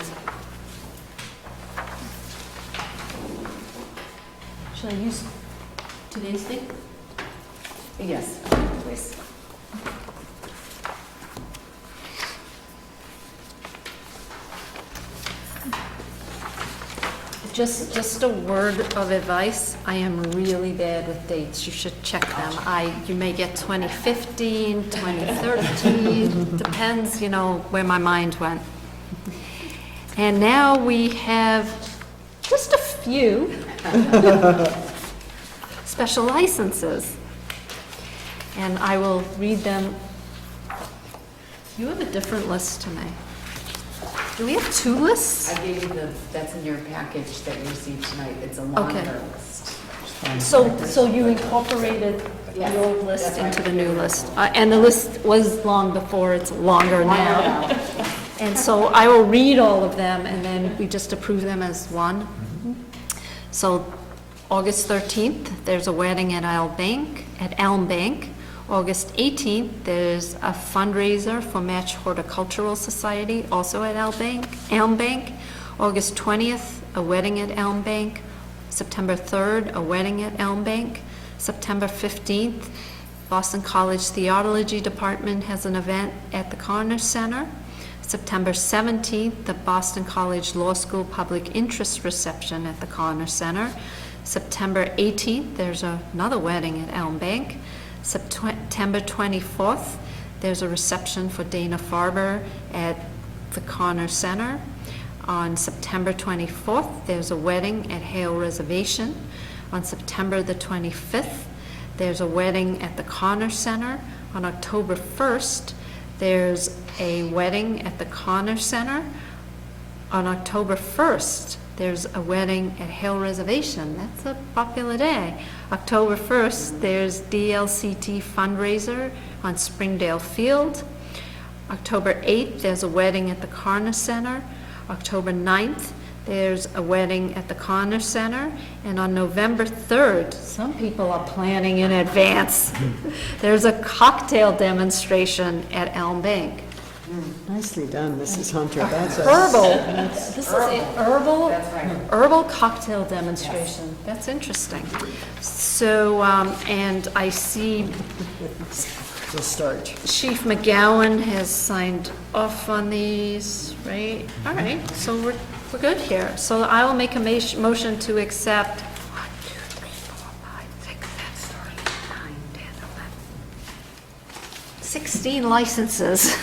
Shall I use today's date? Yes, please. Just a word of advice, I am really bad with dates, you should check them. You may get 2015, 2013, depends, where my mind went. And now we have just a few special licenses. And I will read them. You have a different list to me. Do we have two lists? I gave you that's in your package that you received tonight. It's a Okay. longer list. So you incorporated the old list into the new list? And the list was long before, it's longer now. And so I will read all of them, and then we just approve them as one. So August 13th, there's a wedding at Elm Bank. August 18th, there's a fundraiser for Match Horticultural Society, also at Elm Bank. August 20th, a wedding at Elm Bank. September 3rd, a wedding at Elm Bank. September 15th, Boston College Theology Department has an event at the Connor Center. September 17th, the Boston College Law School Public Interest Reception at the Connor Center. September 18th, there's another wedding at Elm Bank. September 24th, there's a reception for Dana Farber at the Connor Center. On September 24th, there's a wedding at Hale Reservation. On September the 25th, there's a wedding at the Connor Center. On October 1st, there's a wedding at the Connor Center. On October 1st, there's a wedding at Hale Reservation. That's a popular day. October 1st, there's DLCT fundraiser on Springdale Field. October 8th, there's a wedding at the Connor Center. October 9th, there's a wedding at the Connor Center. And on November 3rd, some people are planning in advance, there's a cocktail demonstration at Elm Bank. Nicely done, Mrs. Hunter. That's a- Herbal. This is an herbal. That's right. Herbal cocktail demonstration. That's interesting. So, and I see We'll start. Chief McGowan has signed off on these, right? All right, so we're good here. So I will make a motion to accept 1, 2, 3, 4, 5, 6, 7, 8, 9, 10, 11, 16 licenses.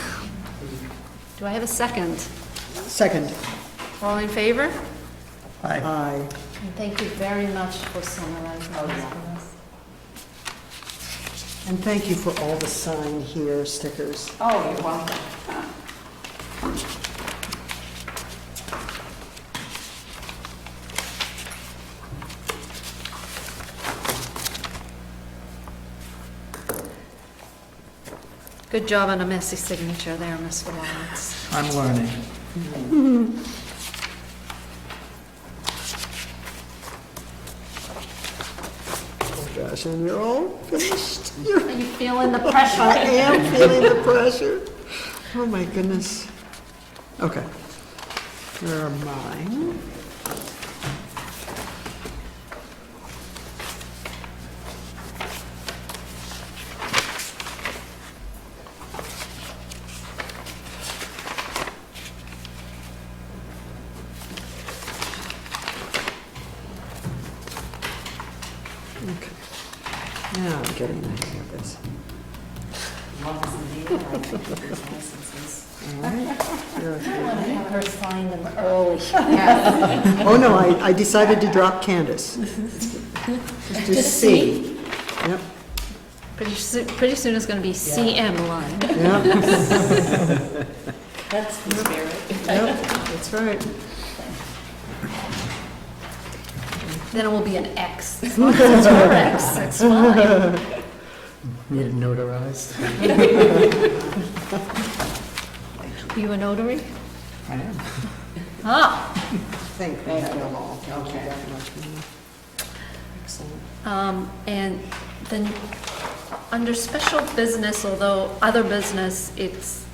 Do I have a second? Second. All in favor? Aye. Aye. And thank you very much for summarizing this for us. And thank you for all the sign here stickers. Oh, you're welcome. Good job on a messy signature there, Mr. Lawrence. I'm learning. Oh gosh, and you're all finished. Are you feeling the pressure? I am feeling the pressure. Oh my goodness. Okay. Here are mine. Now I'm getting the hang of this. Once a year, I make these licenses. All right. Here are I want to three. have her sign them early. Oh, no, I decided to drop Candace. Just C. Yep, Pretty soon it's going to be CM line. yep, That's the spirit. yep, that's right. Then it will be an X. As long as it's her X, it's fine. Need it notarized. You a notary? I am. Ah. I think we have them all. Thank you very much, Mona. Excellent. And then, under special business, although other business, it's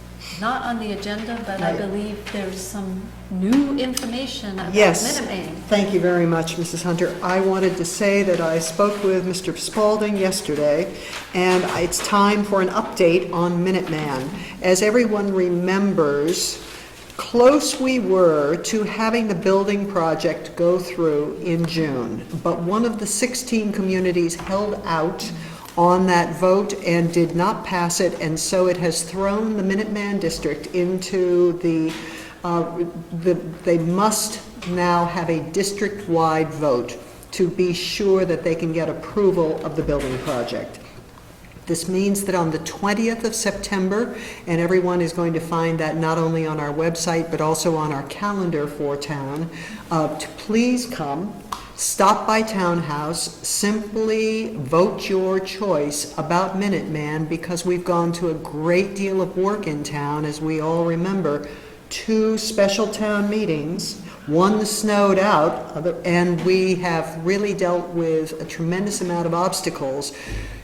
not on the agenda, but I Right. believe there's some new information about Yes. Minuteman. Thank you very much, Mrs. Hunter. I wanted to say that I spoke with Mr. Spalding yesterday, and it's time for an update on Minuteman. As everyone remembers, close we were to having the building project go through in June, but one of the 16 communities held out on that vote and did not pass it, and so it has thrown the Minuteman district into they must now have a district-wide vote to be sure that they can get approval of the building project. This means that on the 20th of September, and everyone is going to find that not only on our website, but also on our calendar for town, to please come, stop by Townhouse, simply vote your choice about Minuteman, because we've gone to a great deal of work in town, as we all remember, 2 special town meetings, one snowed out, and we have really dealt with a tremendous amount of obstacles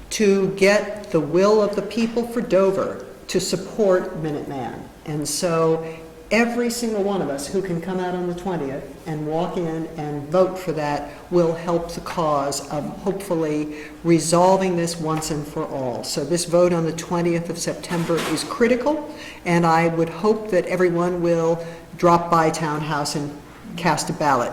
to get the will of the people for Dover to support Minuteman. And so every single one of us who can come out on the 20th and walk in and vote for that will help the cause of hopefully resolving this once and for all. So this vote on the 20th of September is critical, and I would hope that everyone will drop by Townhouse and cast a ballot.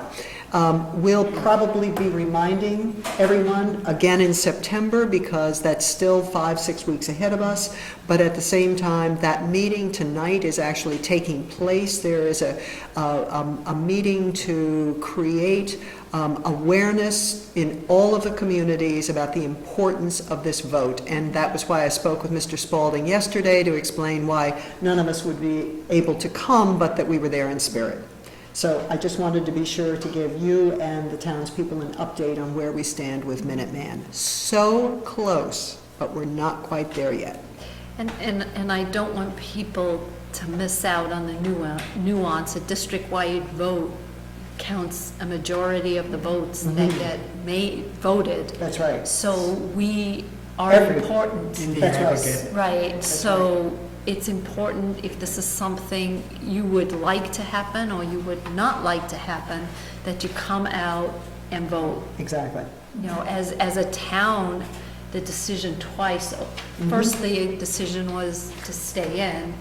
We'll probably be reminding everyone again in September, because that's still 5-6 weeks ahead of us. But at the same time, that meeting tonight is actually taking place. There is a meeting to create awareness in all of the communities about the importance of this vote. And that was why I spoke with Mr. Spalding yesterday to explain why none of us would be able to come, but that we were there in spirit. So I just wanted to be sure to give you and the townspeople an update on where we stand with Minuteman. So close, but we're not quite there yet. And I don't want people to miss out on the nuance. A district-wide vote counts a majority of the votes that get voted. That's right. So we are Every- important. In the That's right. aggregate. Right, so it's important, if this is something you would like to happen or you would not like to happen, that you come out and vote. Exactly. You know, as a town, the decision twice, first the decision was to stay in,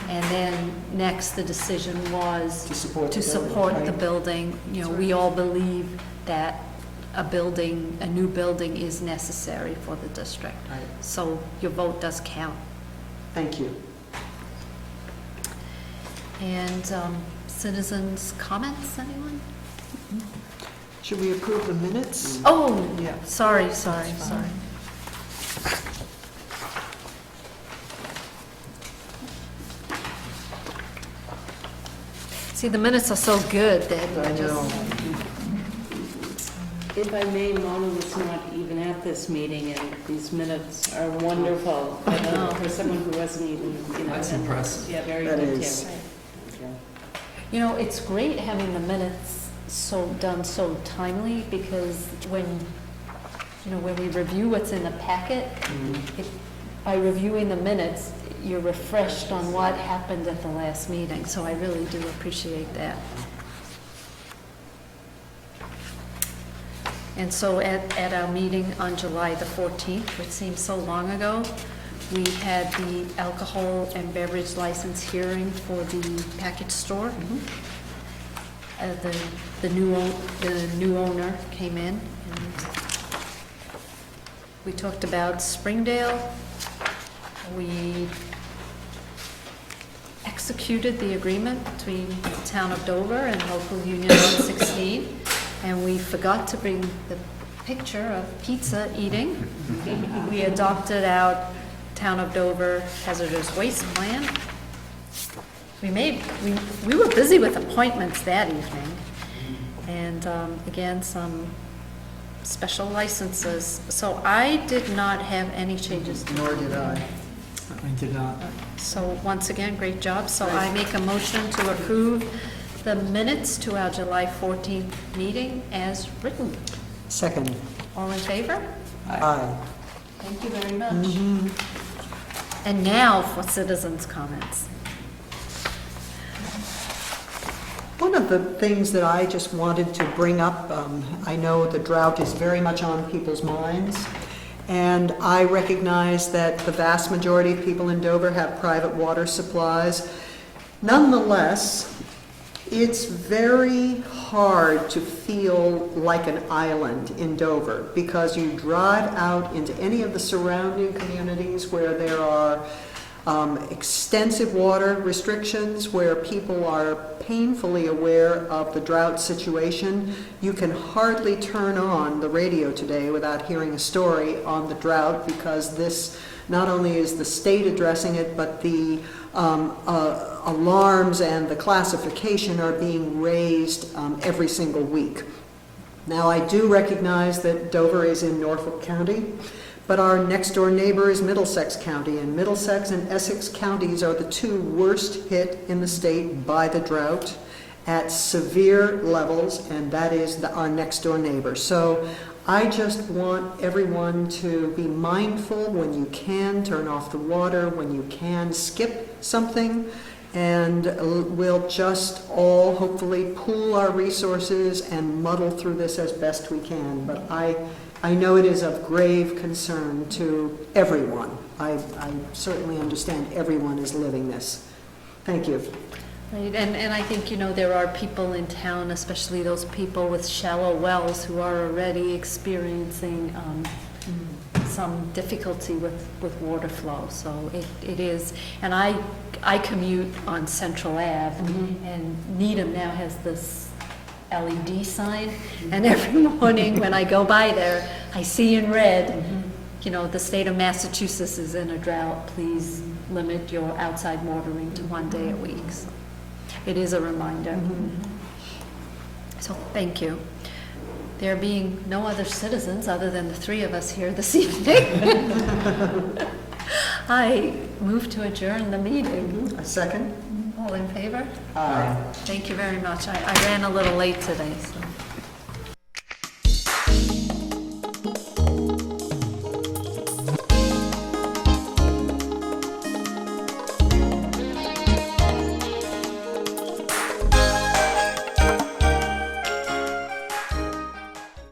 and then next the decision was To support the to building, support the right? building. You know, we all believe that a new building is necessary for the district. Right. So your vote does count. Thank you. And citizens' comments, anyone? Should we approve the minutes? Oh, Yeah. sorry. See, the minutes are so good that I know. If I may, Mona was not even at this meeting, and these minutes are wonderful. I know, for someone who wasn't even, you know. That's and- impressive. Yeah, very That good, is. too. You know, it's great having the minutes done so timely, because when we review what's in the packet, by reviewing the minutes, you're refreshed on what happened at the last meeting, so I really do appreciate that. And so at our meeting on July the 14th, which seems so long ago, we had the alcohol and beverage license hearing for the package store. The new owner came in, and We talked about Springdale. We executed the agreement between the town of Dover and local Union 116, and we forgot to bring the picture of pizza eating. We adopted our town of Dover hazardous waste plan. We were busy with appointments that evening, and again, some special licenses. So I did not have any changes. Nor did I. I did not. So once again, great job. So I make a motion to approve the minutes to our July 14th meeting as written. Second. All in favor? Aye. Thank you very much. Mhm. And now for citizens' comments. One of the things that I just wanted to bring up, I know the drought is very much on people's minds, and I recognize that the vast majority of people in Dover have private water supplies. Nonetheless, it's very hard to feel like an island in Dover, because you drive out into any of the surrounding communities where there are extensive water restrictions, where people are painfully aware of the drought situation. You can hardly turn on the radio today without hearing a story on the drought, because this not only is the state addressing it, but the alarms and the classification are being raised every single week. Now, I do recognize that Dover is in Norfolk County, but our next door neighbor is Middlesex County, and Middlesex and Essex counties are the two worst hit in the state by the drought at severe levels, and that is our next door neighbor. So I just want everyone to be mindful when you can, turn off the water, when you can, skip something, and we'll just all hopefully pool our resources and muddle through this as best we can. But I know it is of grave concern to everyone. I certainly understand everyone is living this. Thank you. Right, and I think, there are people in town, especially those people with shallow wells, who are already experiencing some difficulty with water flow. So it is, and I commute on Central Ave, and Needham now has this LED sign, and every morning when I go by there, I see in red, the state of Massachusetts is in a drought. Please limit your outside watering to 1 day a week. So it is a reminder. So thank you. There being no other citizens other than the three of us here this evening, I move to adjourn the meeting. A second? All in favor? Aye. Thank you very much. I ran a little late today, so.